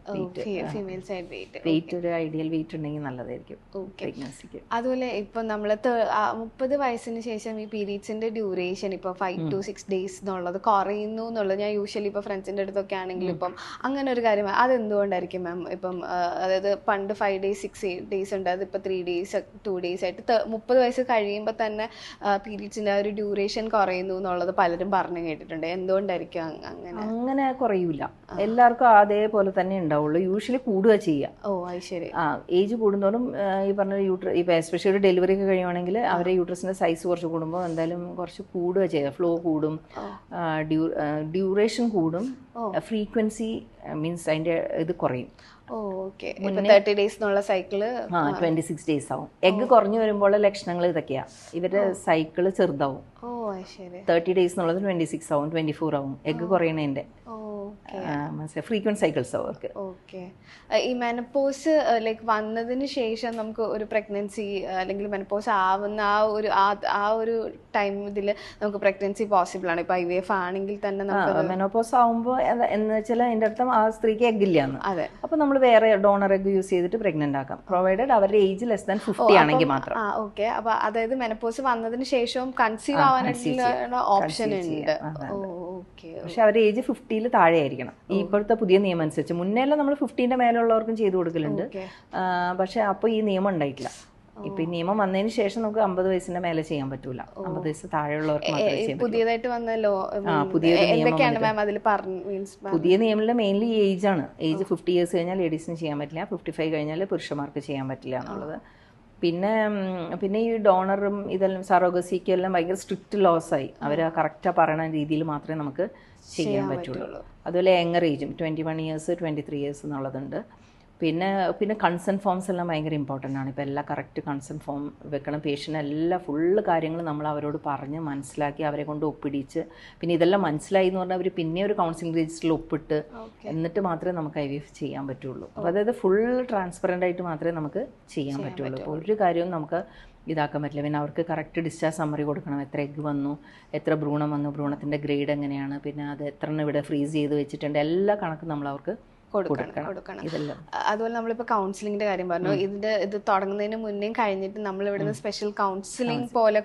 Speaker 2: weight ഒരു ഐഡിയൽ വെയിറ്റ് ഉണ്ടെങ്കിൽ നല്ലതായിരിക്കും പ്രഗ്നൻസിക്ക്.
Speaker 1: അതുപോലെ ഇപ്പം നമ്മൾ 30 വയസ്സിന് ശേഷം ഈ പീരീഡ്സിന്റെ ഡ്യൂറേഷൻ ഇപ്പോൾ 5 to 6 days എന്നുള്ളത് കുറയുന്നു എന്നുള്ളത് ഞാൻ യൂഷ്വലി ഇപ്പോൾ ഫ്രണ്ട്സിൻ്റെ അടുത്തൊക്കെ ആണെങ്കിലും ഇപ്പം അങ്ങനെ ഒരു കാര്യം അതെന്തുകൊണ്ടായിരിക്കും മാം? ഇപ്പം അതായത് പണ്ട് 5 days 6 days ഉണ്ട്, അതിപ്പോൾ 3 days 2 days ആയിട്ട് 30 വയസ്സ് കഴിയുമ്പോൾ തന്നെ പീരീഡ്സിന്റെ ഒരു ഡ്യൂറേഷൻ കുറയുന്നു എന്നുള്ളത് പലരും പറഞ്ഞു കേട്ടിട്ടുണ്ട്. എന്തുകൊണ്ടായിരിക്കും
Speaker 2: അങ്ങനെ? കുറയൂല, എല്ലാവർക്കും അതേപോലെ തന്നെ ഉണ്ടാവുള്ളൂ. യൂഷ്വലി കൂടുക ചെയ്യുക.
Speaker 1: അത് ശരി.
Speaker 2: ഏജ് കൂടുന്നതോറും ഈ പറഞ്ഞ ഇപ്പം എസ്പെഷ്യലി ഒരു ഡെലിവറി ഒക്കെ കഴിയുവാണെങ്കിൽ അവരുടെ യൂട്രസിന്റെ സൈസ് കുറച്ച് കൂടുമ്പോൾ എന്തായാലും കുറച്ച് കൂടുക ചെയ്യുക. ഫ്ലോ കൂടും, ഡ്യൂറേഷൻ കൂടും, ഫ്രീക്വൻസി മീൻസ് അതിന്റെ ഇത് കുറയും.
Speaker 1: 30 days എന്നുള്ള സൈക്കിള്
Speaker 2: 26 days ആവും. എഗ്ഗ് കുറഞ്ഞു വരുമ്പോൾ ലക്ഷണങ്ങൾ ഇതൊക്കെയാ. ഇവരുടെ സൈക്കിള് ചെറുതാവും. 30 days എന്നുള്ളത് 26 ആവും, 24 ആവും. എഗ്ഗ് കുറയണതിന്റെ ഫ്രീക്വന്റ് സൈക്കിൾസ് അവർക്ക്.
Speaker 1: ഓക്കെ. ഈ മെനപ്പോസ് ലൈക്ക് വന്നതിന് ശേഷം നമുക്ക് ഒരു പ്രഗ്നൻസി അല്ലെങ്കിൽ മെനപ്പോസ് ആവുന്ന ആ ഒരു ടൈം ഇതിൽ നമുക്ക് പ്രഗ്നൻസി പോസിബിൾ ആണ്? ഇപ്പൊ IVF ആണെങ്കിൽ തന്നെ നമുക്ക്
Speaker 2: മെനോപോസ് ആവുമ്പോൾ എന്ന് വെച്ചാൽ അതിന്റെ അർത്ഥം ആ സ്ത്രീക്ക് എഗ് ഇല്ലാന്ന്.
Speaker 1: അതെ.
Speaker 2: അപ്പൊ നമ്മൾ വേറെ ഡോണർ എഗ് യൂസ് ചെയ്തിട്ട് പ്രഗ്നന്റ് ആക്കാം, പ്രൊവൈഡഡ് അവരുടെ ഏജ് ലെസ് ദാൻ 50 ആണെങ്കിൽ മാത്രം.
Speaker 1: ഓക്കെ. അപ്പൊ അതായത് മെനപ്പോസ് വന്നതിന് ശേഷവും കൺസീവ് ആവാനായിട്ടുള്ള ഓപ്ഷൻ ഉണ്ട്.
Speaker 2: പക്ഷെ അവരുടെ ഏജ് 50 താഴെ ആയിരിക്കണം ഇപ്പോഴത്തെ പുതിയ നിയമം അനുസരിച്ച്. മുന്നേ എല്ലാം നമ്മൾ 50 മേലുള്ളവർക്കും ചെയ്തു കൊടുക്കലുണ്ട്. പക്ഷെ അപ്പോൾ ഈ നിയമം ഉണ്ടായിട്ടില്ല. ഇപ്പൊ ഈ നിയമം വന്നതിന് ശേഷം നമുക്ക് 50 വയസ്സിന്റെ മേലെ ചെയ്യാൻ പറ്റൂല. 50 വയസ്സ് താഴെയുള്ളവർക്ക് മാത്രമേ ചെയ്യാൻ പറ്റൂ.
Speaker 1: പുതിയതായിട്ട് വന്നല്ലോ
Speaker 2: പുതിയ നിയമത്തില് മെയിൻലി ഏജ് ആണ്. ഏജ് 50 years കഴിഞ്ഞാൽ ലേഡീസിന് ചെയ്യാൻ പറ്റില്ല, 55 കഴിഞ്ഞാൽ പുരുഷന്മാർക്ക് ചെയ്യാൻ പറ്റില്ല എന്നുള്ളത്. പിന്നെ ഈ ഡോണറും ഇതെല്ലാം സറോഗസിക്കും എല്ലാം ഭയങ്കര സ്ട്രിക്റ്റ് ലോസ് ആയി. അവർ കറക്റ്റാ പറയുന്ന രീതിയിൽ മാത്രമേ നമുക്ക് ചെയ്യാൻ പറ്റുള്ളൂ. അതുപോലെ യങ്ങർ ഏജും 21 years 23 years എന്നുള്ളതുണ്ട്. പിന്നെ കൺസെൻറ്റ് ഫോംസ് എല്ലാം ഭയങ്കര ഇമ്പോർട്ടൻ്റ് ആണ്. ഇപ്പോൾ എല്ലാം കറക്റ്റ് കൺസെൻറ്റ് ഫോം വെക്കണം. പേഷ്യൻ്റ് എല്ലാ ഫുള്ള് കാര്യങ്ങളും നമ്മൾ അവരോട് പറഞ്ഞ് മനസ്സിലാക്കി അവരെ കൊണ്ട് ഒപ്പിടിച്ച്, പിന്നെ ഇതെല്ലാം മനസ്സിലായി എന്ന് പറഞ്ഞാൽ അവർ പിന്നെ ഒരു കൗൺസിലിംഗ് രജിസ്റ്ററിൽ ഒപ്പിട്ട് എന്നിട്ട് മാത്രമേ നമുക്ക് IVF ചെയ്യാൻ പറ്റുള്ളൂ. അപ്പോൾ അതായത് ഫുൾ ട്രാൻസ്പെറൻ്റ് ആയിട്ട് മാത്രമേ നമുക്ക് ചെയ്യാൻ പറ്റുള്ളൂ. അപ്പോൾ ഒരു കാര്യവും നമുക്ക് ഇതാക്കാൻ പറ്റില്ല. പിന്നെ അവർക്ക് കറക്റ്റ് ഡിസ്ചാർജ് സമ്മറി കൊടുക്കണം. എത്ര എഗ്ഗ് വന്നു, എത്ര ഭ്രൂണം വന്നു, ഭ്രൂണത്തിൻ്റെ ഗ്രേഡ് എങ്ങനെയാണ്, പിന്നെ അത് എത്ര ഇവിടെ ഫ്രീസ് ചെയ്ത് വെച്ചിട്ടുണ്ട്, എല്ലാ കണക്കും നമ്മൾ അവർക്ക്
Speaker 1: കൊടുക്കണം. അതുപോലെ നമ്മളിപ്പോൾ കൗൺസിലിങ്ങിന്റെ കാര്യം പറഞ്ഞു. ഇത് തുടങ്ങുന്നതിന് മുന്നേ കഴിഞ്ഞിട്ട് നമ്മൾ ഇവിടുന്ന് സ്പെഷ്യൽ കൗൺസിലിംഗ് പോലെ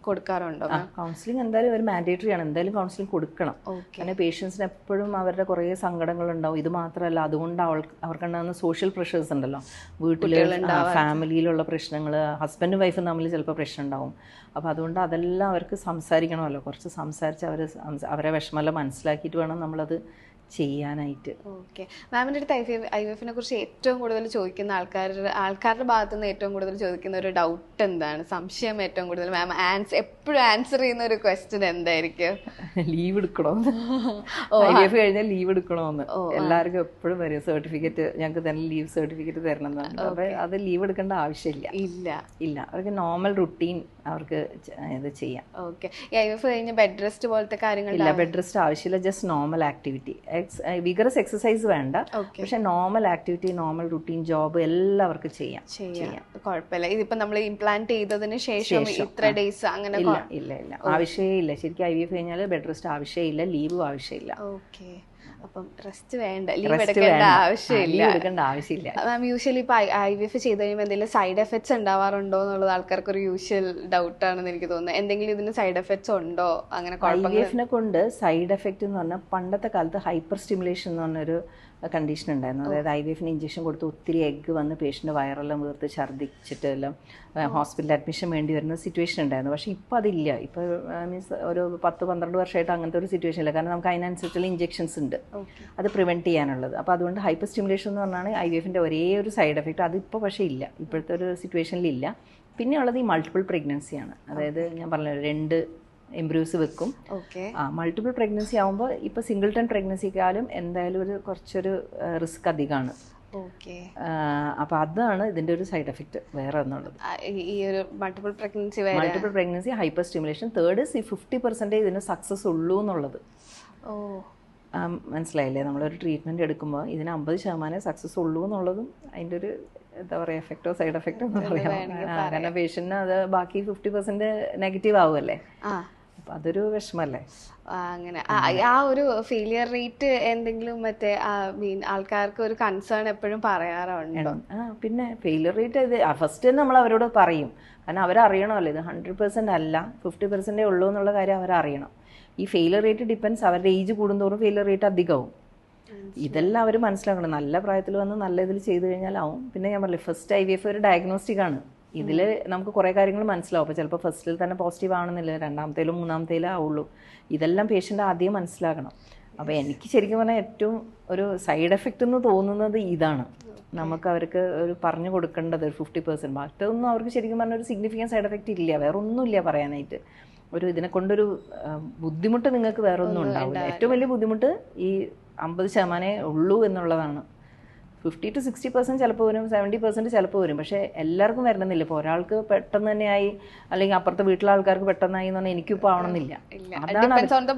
Speaker 1: കൊടുക്കാറുണ്ടോ?
Speaker 2: കൗൺസിലിംഗ് എന്തായാലും ഒരു മാൻഡേറ്ററി ആണ്, എന്തായാലും കൗൺസിലിംഗ് കൊടുക്കണം. കാരണം പേഷ്യൻസിന് എപ്പോഴും അവരുടെ കുറേ സങ്കടങ്ങളുണ്ടാവും. ഇത് മാത്രമല്ല, അതുകൊണ്ട് അവർക്കുണ്ടാകുന്ന സോഷ്യൽ പ്രഷേഴ്സ് ഉണ്ടല്ലോ, വീട്ടിൽ ഫാമിലിയിലുള്ള പ്രശ്നങ്ങൾ, ഹസ്ബൻഡും വൈഫും തമ്മിൽ ചിലപ്പോൾ പ്രശ്നം ഉണ്ടാവും. അപ്പോൾ അതുകൊണ്ട് അതെല്ലാം അവർക്ക് സംസാരിക്കണമല്ലോ. കുറച്ച് സംസാരിച്ച് അവരെ വിഷമമെല്ലാം മനസ്സിലാക്കിയിട്ട് വേണം നമ്മളത് ചെയ്യാനായിട്ട്.
Speaker 1: ഓക്കെ. മാമിൻ്റെ അടുത്ത് IVF-നെ കുറിച്ച് ഏറ്റവും കൂടുതൽ ചോദിക്കുന്ന ആൾക്കാരുടെ ഭാഗത്തു നിന്ന് ഏറ്റവും കൂടുതൽ ചോദിക്കുന്ന ഒരു ഡൗട്ട് എന്താണ്, സംശയം ഏറ്റവും കൂടുതൽ മാം എപ്പോഴും ആൻസർ ചെയ്യുന്ന ഒരു ക്വസ്റ്റ്യൻ എന്തായിരിക്കും?
Speaker 2: ലീവ് എടുക്കണോന്ന്. IVF കഴിഞ്ഞാൽ ലീവ് എടുക്കണോന്ന് എല്ലാവർക്കും എപ്പോഴും വരും. സർട്ടിഫിക്കറ്റ് ഞങ്ങൾക്ക് തന്നെ ലീവ് സർട്ടിഫിക്കറ്റ് തരണം എന്നാണ്. അപ്പോൾ അത് ലീവ് എടുക്കേണ്ട ആവശ്യമില്ല. അവർക്ക് നോർമൽ റുട്ടീൻ അവർക്ക് ഇത് ചെയ്യാം.
Speaker 1: ഓക്കെ. IVF കഴിഞ്ഞ് ബെഡ് റെസ്റ്റ് പോലത്തെ കാര്യങ്ങൾ?
Speaker 2: ഇല്ല, ബെഡ് റെസ്റ്റ് ആവശ്യമില്ല. Just normal activity, vigorous exercise വേണ്ട. പക്ഷെ normal activity, normal routine job എല്ലാവർക്കും ചെയ്യാം.
Speaker 1: കുഴപ്പമില്ല. ഇതിപ്പോ നമ്മൾ ഇംപ്ലാന്റ് ചെയ്തതിന് ശേഷം ഇത്ര ഡേയ്സ് അങ്ങനെ?
Speaker 2: ഇല്ല, ആവശ്യമേ ഇല്ല. ശരിക്കും IVF കഴിഞ്ഞാൽ ബെഡ് റെസ്റ്റ് ആവശ്യമില്ല, ലീവും ആവശ്യമില്ല.
Speaker 1: ഓക്കെ. അപ്പം റെസ്റ്റ് വേണ്ട, ലീവ് എടുക്കേണ്ട ആവശ്യമില്ല. മാം യൂഷ്വലി ഇപ്പൊ IVF ചെയ്ത് കഴിയുമ്പോൾ എന്തെങ്കിലും സൈഡ് എഫക്ട്സ് ഉണ്ടാവാറുണ്ടോ എന്നുള്ളത് ആൾക്കാർക്ക് ഒരു യൂഷ്വൽ ഡൗട്ടാണെന്ന് എനിക്ക് തോന്നുന്നത്. എന്തെങ്കിലും ഇതിന് സൈഡ് എഫക്ട്സ് ഉണ്ടോ? അങ്ങനെ
Speaker 2: IVF-നെ കൊണ്ട് സൈഡ് എഫക്റ്റ് എന്ന് പറഞ്ഞാൽ പണ്ടത്തെ കാലത്ത് ഹൈപ്പർ സ്റ്റിമുലേഷൻ എന്ന് പറഞ്ഞൊരു കണ്ടീഷൻ ഉണ്ടായിരുന്നു. അതായത് IVF-ന് ഇഞ്ചക്ഷൻ കൊടുത്ത് ഒത്തിരി എഗ്ഗ് വന്ന് പേഷ്യൻ്റ് വയറെല്ലാം വീർത്ത് ഛർദ്ദിച്ചിട്ട് എല്ലാം ഹോസ്പിറ്റലിൽ അഡ്മിഷൻ വേണ്ടി വരുന്ന സിറ്റുവേഷൻ ഉണ്ടായിരുന്നു. പക്ഷേ ഇപ്പോൾ അതില്ല. ഇപ്പോൾ മീൻസ് ഒരു 10-12 വർഷമായിട്ട് അങ്ങനത്തെ ഒരു സിറ്റുവേഷൻ ഇല്ല. കാരണം നമുക്ക് അതിനനുസരിച്ചുള്ള ഇഞ്ചക്ഷൻസ് ഉണ്ട് അത് പ്രിവെൻറ്റ് ചെയ്യാനുള്ളത്. അപ്പോൾ അതുകൊണ്ട് ഹൈപ്പർ സ്റ്റിമുലേഷൻ എന്ന് പറഞ്ഞാൽ IVF-ൻ്റെ ഒരേ ഒരു സൈഡ് എഫക്റ്റ്. അതിപ്പോൾ പക്ഷേ ഇല്ല, ഇപ്പോഴത്തെ ഒരു സിറ്റുവേഷനിലില്ല. പിന്നെ ഉള്ളത് ഈ മൾട്ടിപ്പിൾ പ്രഗ്നൻസിയാണ്. അതായത് ഞാൻ പറഞ്ഞ 2 എംബ്രിയോസ് വെക്കും. മൾട്ടിപ്പിൾ പ്രഗ്നൻസി ആകുമ്പോൾ ഇപ്പോൾ സിംഗിൾട്ടൺ പ്രഗ്നൻസിക്കാളും എന്തായാലും കുറച്ചൊരു റിസ്ക് അധികമാണ്. അപ്പോൾ അതാണ് ഇതിൻ്റെ ഒരു സൈഡ് എഫക്റ്റ് വേറെ എന്നുള്ളത്.
Speaker 1: ഈ ഒരു multiple
Speaker 2: pregnancy hyper stimulation. Third ഈ 50% ഇതിന് സക്സസ് ഉള്ളൂ എന്നുള്ളത്. മനസ്സിലായില്ലേ? നമ്മളൊരു ട്രീറ്റ്മെൻറ്റ് എടുക്കുമ്പോൾ ഇതിന് 50% സക്സസ് ഉള്ളൂ എന്നുള്ളതും അതിൻ്റെ ഒരു എന്താ പറയുക എഫക്റ്റോ സൈഡ് എഫക്റ്റോ എന്ന് പറയാം. കാരണം പേഷ്യന്റിന് അത് ബാക്കി 50% നെഗറ്റീവ് ആവുമല്ലേ. അപ്പം അതൊരു വിഷമല്ലേ.
Speaker 1: അങ്ങനെ ആ ഒരു ഫെയിലിയർ റേറ്റ് എന്തെങ്കിലും മറ്റേ ആൾക്കാർക്ക് ഒരു കൺസേൺ എപ്പോഴും പറയാറുണ്ടോ?
Speaker 2: പിന്നെ ഫെയിലിയർ റേറ്റ് ഇത് ഫസ്റ്റ് തന്നെ നമ്മൾ അവരോട് പറയും. കാരണം അവരറിയണമല്ലോ ഇത് 100% അല്ല, 50% ഉള്ളൂ എന്നുള്ള കാര്യം അവരറിയണം. ഈ ഫെയിലിയർ റേറ്റ് ഡിപ്പെൻസ്, അവരുടെ ഏജ് കൂടുന്തോറും ഫെയിലിയർ റേറ്റ് അധികമാവും. ഇതെല്ലാം അവർ മനസ്സിലാക്കണം. നല്ല പ്രായത്തിൽ വന്ന് നല്ല ഇതിൽ ചെയ്ത് കഴിഞ്ഞാലാവും. പിന്നെ ഞാൻ പറഞ്ഞില്ലേ, ഫസ്റ്റ് IVF ഒരു ഡയഗ്നോസ്റ്റിക് ആണ്. ഇതിൽ നമുക്ക് കുറേ കാര്യങ്ങൾ മനസ്സിലാവും. അപ്പോൾ ചിലപ്പോൾ ഫസ്റ്റിൽ തന്നെ പോസിറ്റീവ് ആവണമെന്നില്ല, 2ാമത്തേലും 3ാമത്തേലും ആവുള്ളൂ. ഇതെല്ലാം പേഷ്യൻ്റ് ആദ്യം മനസ്സിലാക്കണം. അപ്പോൾ എനിക്ക് ശരിക്കും പറഞ്ഞാൽ ഏറ്റവും ഒരു സൈഡ് എഫക്റ്റ് എന്ന് തോന്നുന്നത് ഇതാണ്. നമുക്ക് അവർക്ക് ഒരു പറഞ്ഞു കൊടുക്കേണ്ടത് ഒരു 50%. മറ്റൊന്നും അവർക്ക് ശരിക്കും പറഞ്ഞാൽ ഒരു സിഗ്നിഫിക്കൻറ്റ് സൈഡ് എഫക്റ്റ് ഇല്ല, വേറെ ഒന്നുമില്ല പറയാനായിട്ട്. ഒരു ഇതിനെ കൊണ്ടൊരു ബുദ്ധിമുട്ട് നിങ്ങൾക്ക് വേറെ ഒന്നും ഉണ്ടാവില്ല. ഏറ്റവും വലിയ ബുദ്ധിമുട്ട് ഈ 50% ഉള്ളൂ എന്നുള്ളതാണ്. 50 to 60% ചിലപ്പോൾ വരും, 70% ചിലപ്പോൾ വരും. പക്ഷേ എല്ലാവർക്കും വരണമെന്നില്ല. ഇപ്പോൾ ഒരാൾക്ക് പെട്ടെന്ന് തന്നെയായി, അല്ലെങ്കിൽ അപ്പുറത്തെ വീട്ടിലെ ആൾക്കാർക്ക് പെട്ടെന്നായി എന്ന് പറഞ്ഞാൽ എനിക്കിപ്പോൾ ആവണമെന്നില്ല. അതാണ്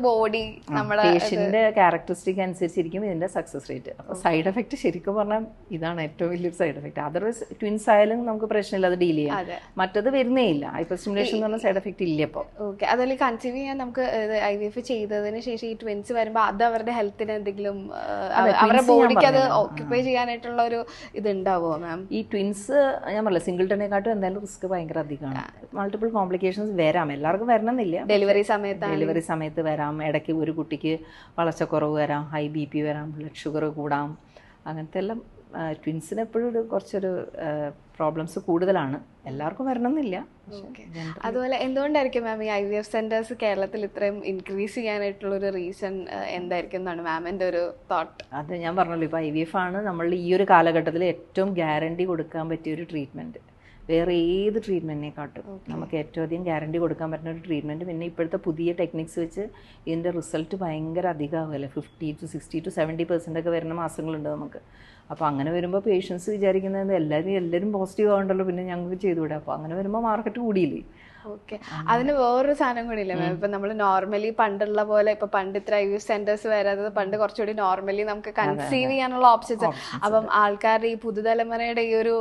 Speaker 2: പേഷ്യൻ്റെ ക്യാരക്ടറിസ്റ്റിക് അനുസരിച്ചിരിക്കും ഇതിൻ്റെ സക്സസ് റേറ്റ്. അപ്പോൾ സൈഡ് എഫക്റ്റ് ശരിക്കും പറഞ്ഞാൽ ഇതാണ് ഏറ്റവും വലിയൊരു സൈഡ് എഫക്റ്റ്. അതർവൈസ് ട്വിൻസ് ആയാലും നമുക്ക് പ്രശ്നമില്ല, അത് ഡീൽ ചെയ്യാം. മറ്റത് വരുന്നേ ഇല്ല. ഹൈപ്പർ സ്റ്റിമുലേഷൻ എന്ന് പറഞ്ഞ സൈഡ് എഫക്റ്റ് ഇല്ല ഇപ്പോൾ.
Speaker 1: ഓക്കെ. അതുപോലെ കൺസീവ് ചെയ്യാൻ നമുക്ക് IVF ചെയ്തതിന് ശേഷം ഈ ട്വിൻസ് വരുമ്പോൾ അത് അവരുടെ ഹെൽത്തിന് എന്തെങ്കിലും, അവരുടെ ബോഡിക്ക് അത് ഓക്യുപ്പൈ ചെയ്യാനായിട്ട് ഒരു ഇതുണ്ടാവോ മാം?
Speaker 2: ഈ ട്വിൻസ് ഞാൻ പറഞ്ഞില്ല, സിംഗിൾട്ടനെക്കാട്ടും എന്തായാലും റിസ്ക് ഭയങ്കര അധികമാണ്. മൾട്ടിപ്പിൾ കോംപ്ലിക്കേഷൻസ് വരാം, എല്ലാവർക്കും വരണമെന്നില്ല. ഡെലിവറി സമയത്ത് വരാം. ഇടയ്ക്ക് ഒരു കുട്ടിക്ക് വളർച്ചക്കുറവ് വരാം, ഹൈ BP വരാം, ബ്ലഡ് ഷുഗർ കൂടാം. അങ്ങനത്തെ എല്ലാം ട്വിൻസിന് എപ്പോഴും കുറച്ചൊരു പ്രോബ്ലംസ് കൂടുതലാണ്. എല്ലാവർക്കും വരണമെന്നില്ല.
Speaker 1: അതുപോലെ എന്തുകൊണ്ടായിരിക്കും മാം ഈ IVF സെന്റേഴ്സ് കേരളത്തിൽ ഇത്രയും ഇൻക്രീസ് ചെയ്യാനായിട്ടുള്ളൊരു റീസൺ എന്തായിരിക്കും എന്നാണ് മാമിൻ്റെ ഒരു തോട്ട്?
Speaker 2: അത് ഞാൻ പറഞ്ഞല്ലോ, ഇപ്പോൾ IVF ആണ് നമ്മളുടെ ഈ ഒരു കാലഘട്ടത്തിൽ ഏറ്റവും ഗ്യാരണ്ടി കൊടുക്കാൻ പറ്റിയൊരു ട്രീറ്റ്മെൻറ്റ്. വേറെ ഏത് ട്രീറ്റ്മെൻറ്റിനെക്കാട്ടും നമുക്ക് ഏറ്റവും അധികം ഗ്യാരണ്ടി കൊടുക്കാൻ പറ്റുന്ന ഒരു ട്രീറ്റ്മെൻറ്റ്. പിന്നെ ഇപ്പോഴത്തെ പുതിയ ടെക്നിക്സ് വെച്ച് ഇതിൻ്റെ റിസൾട്ട് ഭയങ്കര അധികമാവുമല്ലേ. 50 to 60 to 70% ഒക്കെ വരുന്ന മാസങ്ങളുണ്ട് നമുക്ക്. അപ്പോൾ അങ്ങനെ വരുമ്പോൾ പേഷ്യൻസ് വിചാരിക്കുന്നത് എല്ലാവരും പോസിറ്റീവ് ആവുണ്ടല്ലോ, പിന്നെ ഞങ്ങൾക്ക് ചെയ്തുകൂടെ. അപ്പോൾ അങ്ങനെ വരുമ്പോൾ മാർക്കറ്റ് കൂടിയില്ലേ.
Speaker 1: ഓക്കെ. അതിന് വേറൊരു സാധനം കൂടി ഇല്ലേ മാം? ഇപ്പൊ നമ്മൾ നോർമലി പണ്ടുള്ള പോലെ ഇപ്പൊ പണ്ട് ഇത്ര IVF സെന്റേഴ്സ് വരാത്തത്, പണ്ട് കുറച്ചുകൂടി നോർമലി നമുക്ക് കൺസീവ് ചെയ്യാനുള്ള ഓപ്ഷൻസ്. അപ്പം ആൾക്കാരുടെ ഈ പുതുതലമുറയുടെ ഈ ഒരു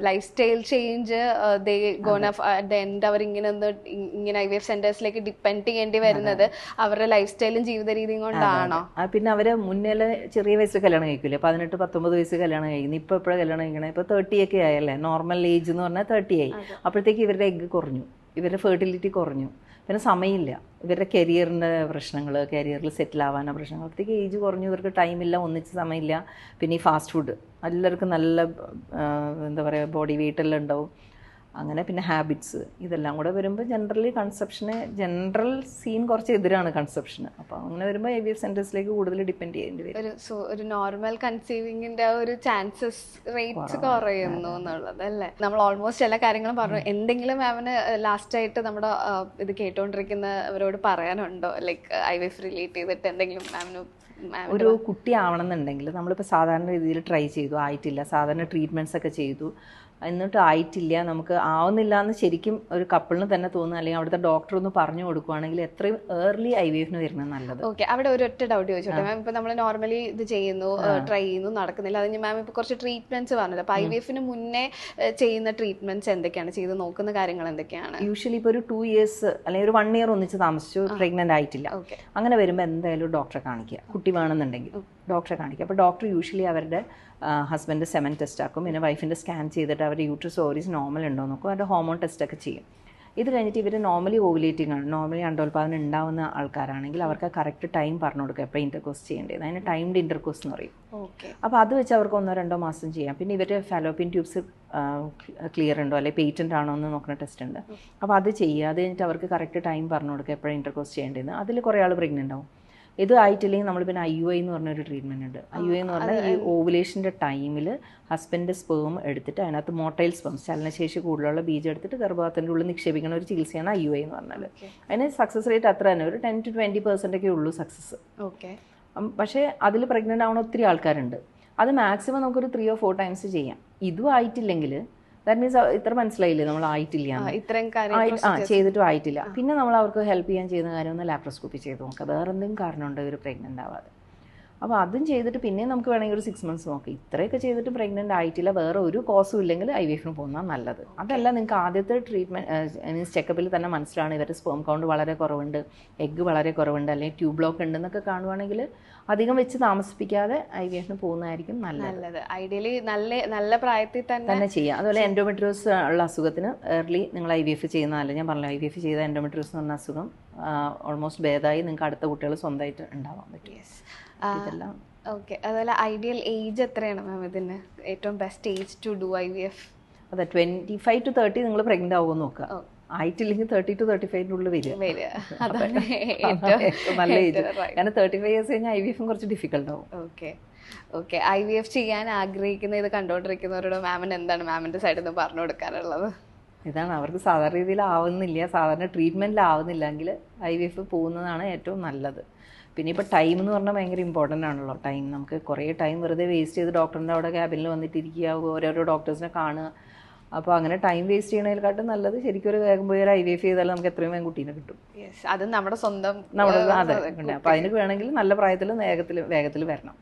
Speaker 1: ലൈഫ് സ്റ്റൈൽ ചേഞ്ച്, അവർ ഇങ്ങനെ IVF സെന്റേഴ്സിലേക്ക് ഡിപ്പെൻഡ് ചെയ്യേണ്ടി വരുന്നത് അവരുടെ ലൈഫ് സ്റ്റൈലും ജീവിത രീതിയും കൊണ്ടാണോ?
Speaker 2: പിന്നെ അവര് മുന്നേ ചെറിയ വയസ്സ് കല്യാണം കഴിക്കില്ലേ, 18-19 വയസ്സ് കല്യാണം കഴിക്കുന്നു. ഇപ്പൊ എപ്പോഴും കല്യാണം കഴിക്കണേ? ഇപ്പൊ 30 ഒക്കെ ആയല്ലേ, നോർമൽ ഏജ് എന്ന് പറഞ്ഞാൽ 30 ആയി. അപ്പോഴത്തേക്ക് ഇവരുടെ എഗ്ഗ് കുറഞ്ഞു, ഇവരുടെ ഫെർട്ടിലിറ്റി കുറഞ്ഞു, പിന്നെ സമയമില്ല, ഇവരുടെ കരിയറിൻ്റെ പ്രശ്നങ്ങൾ, കരിയറിൽ സെറ്റിൽ ആവാനുള്ള പ്രശ്നങ്ങൾ, അപ്പോഴത്തേക്ക് ഏജ് കുറഞ്ഞു, ഇവർക്ക് ടൈമില്ല, ഒന്നിച്ച് സമയമില്ല. പിന്നെ ഈ ഫാസ്റ്റ് ഫുഡ് എല്ലാവർക്കും നല്ല എന്താ പറയുക ബോഡി വെയിറ്റ് എല്ലാം ഉണ്ടാവും. അങ്ങനെ പിന്നെ ഹാബിറ്റ്സ് ഇതെല്ലാം കൂടെ വരുമ്പോൾ ജനറൽ സീൻ കുറച്ച് എതിരാണ് കൺസെപ്ഷന്. അപ്പോൾ അങ്ങനെ വരുമ്പോൾ IVF സെന്റേഴ്സിലേക്ക് കൂടുതൽ ഡിപ്പെൻഡ് ചെയ്യേണ്ടി വരും.
Speaker 1: ഒരു നോർമൽ കൺസീവിങ്ങിന്റെ ഒരു ചാൻസസ് റേറ്റ്സ് കുറയുന്നു എന്നുള്ളത് അല്ലേ? നമ്മൾ ഓൾമോസ്റ്റ് എല്ലാ കാര്യങ്ങളും പറഞ്ഞു. എന്തെങ്കിലും മാമിന് ലാസ്റ്റ് ആയിട്ട് നമ്മുടെ ഇത് കേട്ടോണ്ടിരിക്കുന്നവരോട് പറയാനുണ്ടോ, ലൈക്ക് IVF റിലേറ്റ് ചെയ്തിട്ട് എന്തെങ്കിലും മാമിന്?
Speaker 2: ഒരു കുട്ടി ആവണമെന്നുണ്ടെങ്കിൽ നമ്മളിപ്പോൾ സാധാരണ രീതിയിൽ ട്രൈ ചെയ്തു, ആയിട്ടില്ല, സാധാരണ ട്രീറ്റ്മെൻറ്റ്സ് ഒക്കെ ചെയ്തു, എന്നിട്ട് ആയിട്ടില്ല, നമുക്ക് ആവുന്നില്ല എന്ന് ശരിക്കും ഒരു കപ്പിളിന് തന്നെ തോന്നുന്നു, അല്ലെങ്കിൽ അവിടുത്തെ ഡോക്ടർ ഒന്ന് പറഞ്ഞു കൊടുക്കുവാണെങ്കിൽ എത്രയും ഏർലി IVFന് വരുന്നത് നല്ലത്.
Speaker 1: ഓക്കെ. അവിടെ ഒരു ഒറ്റ ഡൗട്ട് ചോദിച്ചോട്ടെ മാം? ഇപ്പൊ നമ്മൾ നോർമലി ഇത് ചെയ്യുന്നു, ട്രൈ ചെയ്യുന്നു, നടക്കുന്നില്ല, അതിന് മാം ഇപ്പൊ കുറച്ച് ട്രീറ്റ്മെന്റ്സ് പറഞ്ഞത്. അപ്പൊ IVFന് മുന്നേ ചെയ്യുന്ന ട്രീറ്റ്മെന്റ്സ് എന്തൊക്കെയാണ്, ചെയ്ത് നോക്കുന്ന കാര്യങ്ങൾ എന്തൊക്കെയാണ്?
Speaker 2: യൂഷ്വലി ഇപ്പോൾ ഒരു 2 years അല്ലെങ്കിൽ ഒരു 1 year ഒന്നിച്ച് താമസിച്ചു, പ്രഗ്നന്റ് ആയിട്ടില്ല, അങ്ങനെ വരുമ്പോൾ എന്തായാലും ഡോക്ടറെ കാണിക്കുക. കുട്ടി വേണമെന്നുണ്ടെങ്കിൽ ഡോക്ടറെ കാണിക്കുക. അപ്പോൾ ഡോക്ടർ യൂഷ്വലി അവരുടെ ഹസ്ബൻഡ് സെമൻ ടെസ്റ്റ് ആക്കും, പിന്നെ വൈഫിൻ്റെ സ്കാൻ ചെയ്തിട്ട് അവരുടെ യൂട്രസ് ഓവറീസ് നോർമൽ ഉണ്ടോ നോക്കും, അവരുടെ ഹോർമോൺ ടെസ്റ്റൊക്കെ ചെയ്യും. ഇത് കഴിഞ്ഞിട്ട് ഇവർ നോർമലി ഓവുലേറ്റിംഗ് ആണ്, നോർമലി അണ്ടോൽപാദനം ഉണ്ടാവുന്ന ആൾക്കാരാണെങ്കിൽ അവർക്ക് കറക്റ്റ് ടൈം പറഞ്ഞു കൊടുക്കുക എപ്പോൾ ഇൻ്റർകോഴ്സ് ചെയ്യേണ്ടത്. അതിന് ടൈംഡ് ഇൻ്റർകോഴ്സ് എന്ന് പറയും. അപ്പോൾ അത് വെച്ച് അവർക്ക് 1-2 മാസം ചെയ്യാം. പിന്നെ ഇവരുടെ ഫാലോപ്പിൻ ട്യൂബ്സ് ക്ലിയർ ഉണ്ടോ അല്ലെങ്കിൽ പേറ്റൻ്റ് ആണോ എന്ന് നോക്കുന്ന ടെസ്റ്റ് ഉണ്ട്. അപ്പോൾ അത് ചെയ്യുക. അത് കഴിഞ്ഞിട്ട് അവർക്ക് കറക്റ്റ് ടൈം പറഞ്ഞു കൊടുക്കുക എപ്പോഴും ഇൻ്റർകോഴ്സ് ചെയ്യേണ്ടതെന്ന്. അതിൽ കുറേ ആൾ പ്രഗ്നൻ്റ് ആവും. ഇത് ആയിട്ടില്ലെങ്കിൽ നമ്മൾ പിന്നെ IUI എന്ന് പറഞ്ഞൊരു ട്രീറ്റ്മെൻറ്റ് ഉണ്ട്. IUI എന്ന് പറഞ്ഞാൽ ഈ ഓവുലേഷൻ്റെ ടൈമിൽ ഹസ്ബൻഡിൻ്റെ സ്പേം എടുത്തിട്ട് അതിനകത്ത് മോട്ടൈൽ സ്പേംസ്, ചലനശേഷി കൂടുതലുള്ള ബീജം എടുത്തിട്ട് ഗർഭപാത്രത്തിൻ്റെ ഉള്ളിൽ നിക്ഷേപിക്കുന്ന ഒരു ചികിത്സയാണ് IUI എന്ന് പറഞ്ഞാൽ. അതിന് സക്സസ് റേറ്റ് അത്ര തന്നെ, ഒരു 10-20% ഒക്കെ ഉള്ളൂ സക്സസ്. പക്ഷേ അതിൽ പ്രഗ്നൻ്റ് ആവുന്ന ഒത്തിരി ആൾക്കാരുണ്ട്. അത് മാക്സിമം നമുക്കൊരു 3 or 4 times ചെയ്യാം. ഇതും ആയിട്ടില്ലെങ്കിൽ ദാറ്റ് മീൻസ് ഇത്ര മനസ്സിലായില്ലേ നമ്മൾ ആയിട്ടില്ല, ചെയ്തിട്ടും ആയിട്ടില്ല. പിന്നെ നമ്മൾ അവർക്ക് ഹെൽപ്പ് ചെയ്യാൻ ചെയ്യുന്ന കാര്യം ഒന്ന് ലാപ്രോസ്കോപ്പി ചെയ്ത് നോക്കുക, വേറെ എന്തെങ്കിലും കാരണമുണ്ടോ ഇവർ പ്രഗ്നൻ്റ് ആവാതെ. അപ്പോൾ അതും ചെയ്തിട്ട് പിന്നെ നമുക്ക് വേണമെങ്കിൽ ഒരു 6 months നോക്കാം. ഇത്രയൊക്കെ ചെയ്തിട്ട് പ്രഗ്നൻ്റ് ആയിട്ടില്ല, വേറെ ഒരു കോസും ഇല്ലെങ്കിൽ IVFന് പോകുന്നതാണ് നല്ലത്. അതല്ല, നിങ്ങൾക്ക് ആദ്യത്തെ ട്രീറ്റ്മെൻറ്റ് മീൻസ് ചെക്കപ്പിൽ തന്നെ മനസ്സിലാണ് ഇവരുടെ സ്പേം കൗണ്ട് വളരെ കുറവുണ്ട്, എഗ്ഗ് വളരെ കുറവുണ്ട്, അല്ലെങ്കിൽ ട്യൂബ് ബ്ലോക്ക് ഉണ്ടെന്നൊക്കെ കാണുവാണെങ്കിൽ അധികം വെച്ച് താമസിപ്പിക്കാതെ IVFന് പോകുന്നതായിരിക്കും നല്ലത്.
Speaker 1: ഐഡിയലി നല്ല പ്രായത്തിൽ
Speaker 2: തന്നെ ചെയ്യാം. അതുപോലെ എൻഡോമെട്രിയോസ് ഉള്ള അസുഖത്തിന് ഏർലി നിങ്ങൾ IVF ചെയ്യുന്നതല്ല. ഞാൻ പറഞ്ഞു IVF ചെയ്ത എൻഡോമെട്രിയോസ് എന്ന് പറഞ്ഞ അസുഖം ഓൾമോസ്റ്റ് ഭേദമായി നിങ്ങൾക്ക് അടുത്ത കുട്ടികൾ സ്വന്തമായിട്ട് ഉണ്ടാവാൻ പറ്റും. ഇതെല്ലാം
Speaker 1: ഓക്കെ. അതുപോലെ ഐഡിയൽ ഏജ് എത്രയാണ് മാം ഇതിന്? ഏറ്റവും best age to do IVF?
Speaker 2: അതെ, 25 to 30 നിങ്ങൾ പ്രഗ്നൻ്റ് ആവുമെന്ന് നോക്കുക. ആയിട്ടില്ലെങ്കിൽ 30 to 35 വരിക, നല്ല ഏജ്. കാരണം 35 years കഴിഞ്ഞാൽ IVF കുറച്ച് ഡിഫിക്കൽട്ട് ആവും.
Speaker 1: ഓക്കെ. IVF ചെയ്യാൻ ആഗ്രഹിക്കുന്ന ഇത് കണ്ടുകൊണ്ടിരിക്കുന്നവരോട് മാമിന് എന്താണ് മാമിൻ്റെ സൈഡിൽ നിന്ന് പറഞ്ഞു കൊടുക്കാനുള്ളത്?
Speaker 2: ഇതാണ്, അവർക്ക് സാധാരണ രീതിയിൽ ആവുന്നില്ല, സാധാരണ ട്രീറ്റ്മെൻറ്റിൽ ആവുന്നില്ലെങ്കിൽ IVF പോകുന്നതാണ് ഏറ്റവും നല്ലത്. പിന്നെ ഇപ്പോൾ ടൈം എന്ന് പറഞ്ഞാൽ ഭയങ്കര ഇമ്പോർട്ടൻ്റ് ആണല്ലോ. ടൈം നമുക്ക് കുറേ ടൈം വെറുതെ വേസ്റ്റ് ചെയ്ത് ഡോക്ടറിൻ്റെ അവിടെ ക്യാബിനിൽ വന്നിട്ടിരിക്കുക, ഓരോരോ ഡോക്ടേഴ്സിനെ കാണുക. അപ്പോൾ അങ്ങനെ ടൈം വേസ്റ്റ് ചെയ്യണതിനെക്കാട്ടും നല്ലത് ശരിക്കും ഒരു വേഗം പോയി ഒരു IVF ചെയ്താലും നമുക്ക് എത്രയും വേഗം കുട്ടീനെ കിട്ടും.
Speaker 1: അത് നമ്മുടെ സ്വന്തം
Speaker 2: അതെ. അപ്പോൾ അതിന് വേണമെങ്കിൽ നല്ല പ്രായത്തിൽ വേഗത്തിൽ വരണം.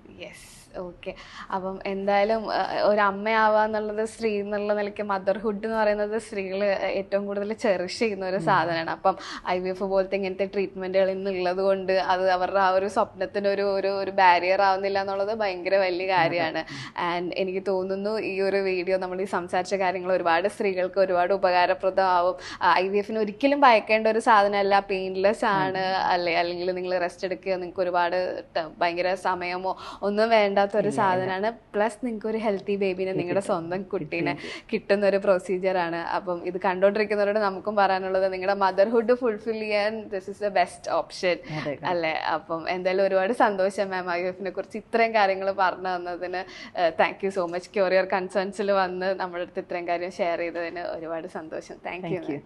Speaker 1: ഓക്കെ. അപ്പം എന്തായാലും ഒരു അമ്മയാവുക എന്നുള്ളത് സ്ത്രീ എന്നുള്ള നിലയ്ക്ക് മദർഹുഡ് എന്ന് പറയുന്നത് സ്ത്രീകൾ ഏറ്റവും കൂടുതൽ ചെറിഷ് ചെയ്യുന്ന ഒരു സാധനമാണ്. അപ്പം IVF പോലത്തെ ഇങ്ങനത്തെ ട്രീറ്റ്മെൻറ്റുകൾ ഇന്നുള്ളത് കൊണ്ട് അത് അവരുടെ ആ ഒരു സ്വപ്നത്തിനൊരു ഒരു ബാരിയർ ആവുന്നില്ല എന്നുള്ളത് ഭയങ്കര വലിയ കാര്യമാണ്. ആൻഡ് എനിക്ക് തോന്നുന്നു ഈ ഒരു വീഡിയോ നമ്മൾ ഈ സംസാരിച്ച കാര്യങ്ങൾ ഒരുപാട് സ്ത്രീകൾക്ക് ഒരുപാട് ഉപകാരപ്രദമാവും. IVFന് ഒരിക്കലും ഭയക്കേണ്ട ഒരു സാധനമല്ല, പെയിൻലെസ് ആണ്, അല്ലെങ്കിൽ നിങ്ങൾ റെസ്റ്റ് എടുക്കുക, നിങ്ങൾക്ക് ഒരുപാട് ഭയങ്കര സമയമോ ഒന്നും വേണ്ട ഒരു സാധനമാണ്. പ്ലസ് നിങ്ങൾക്ക് ഒരു ഹെൽത്തി ബേബിനെ, നിങ്ങളുടെ സ്വന്തം കുട്ടീനെ കിട്ടുന്ന ഒരു പ്രൊസീജിയറാണ്. അപ്പം ഇത് കണ്ടോണ്ടിരിക്കുന്നവരോട് നമുക്കും പറയാനുള്ളത്, നിങ്ങളുടെ മദർഹുഡ് ഫുൾഫിൽ ചെയ്യാൻ this is the best option അല്ലേ? അപ്പം എന്തായാലും ഒരുപാട് സന്തോഷം മാം IVFനെ കുറിച്ച് ഇത്രയും കാര്യങ്ങൾ പറഞ്ഞു തന്നതിന്. Thank you so much. Courier കൺസേൺസിൽ വന്ന് നമ്മുടെ അടുത്ത് ഇത്രയും കാര്യം ഷെയർ ചെയ്തതിന് ഒരുപാട് സന്തോഷം. Thank U.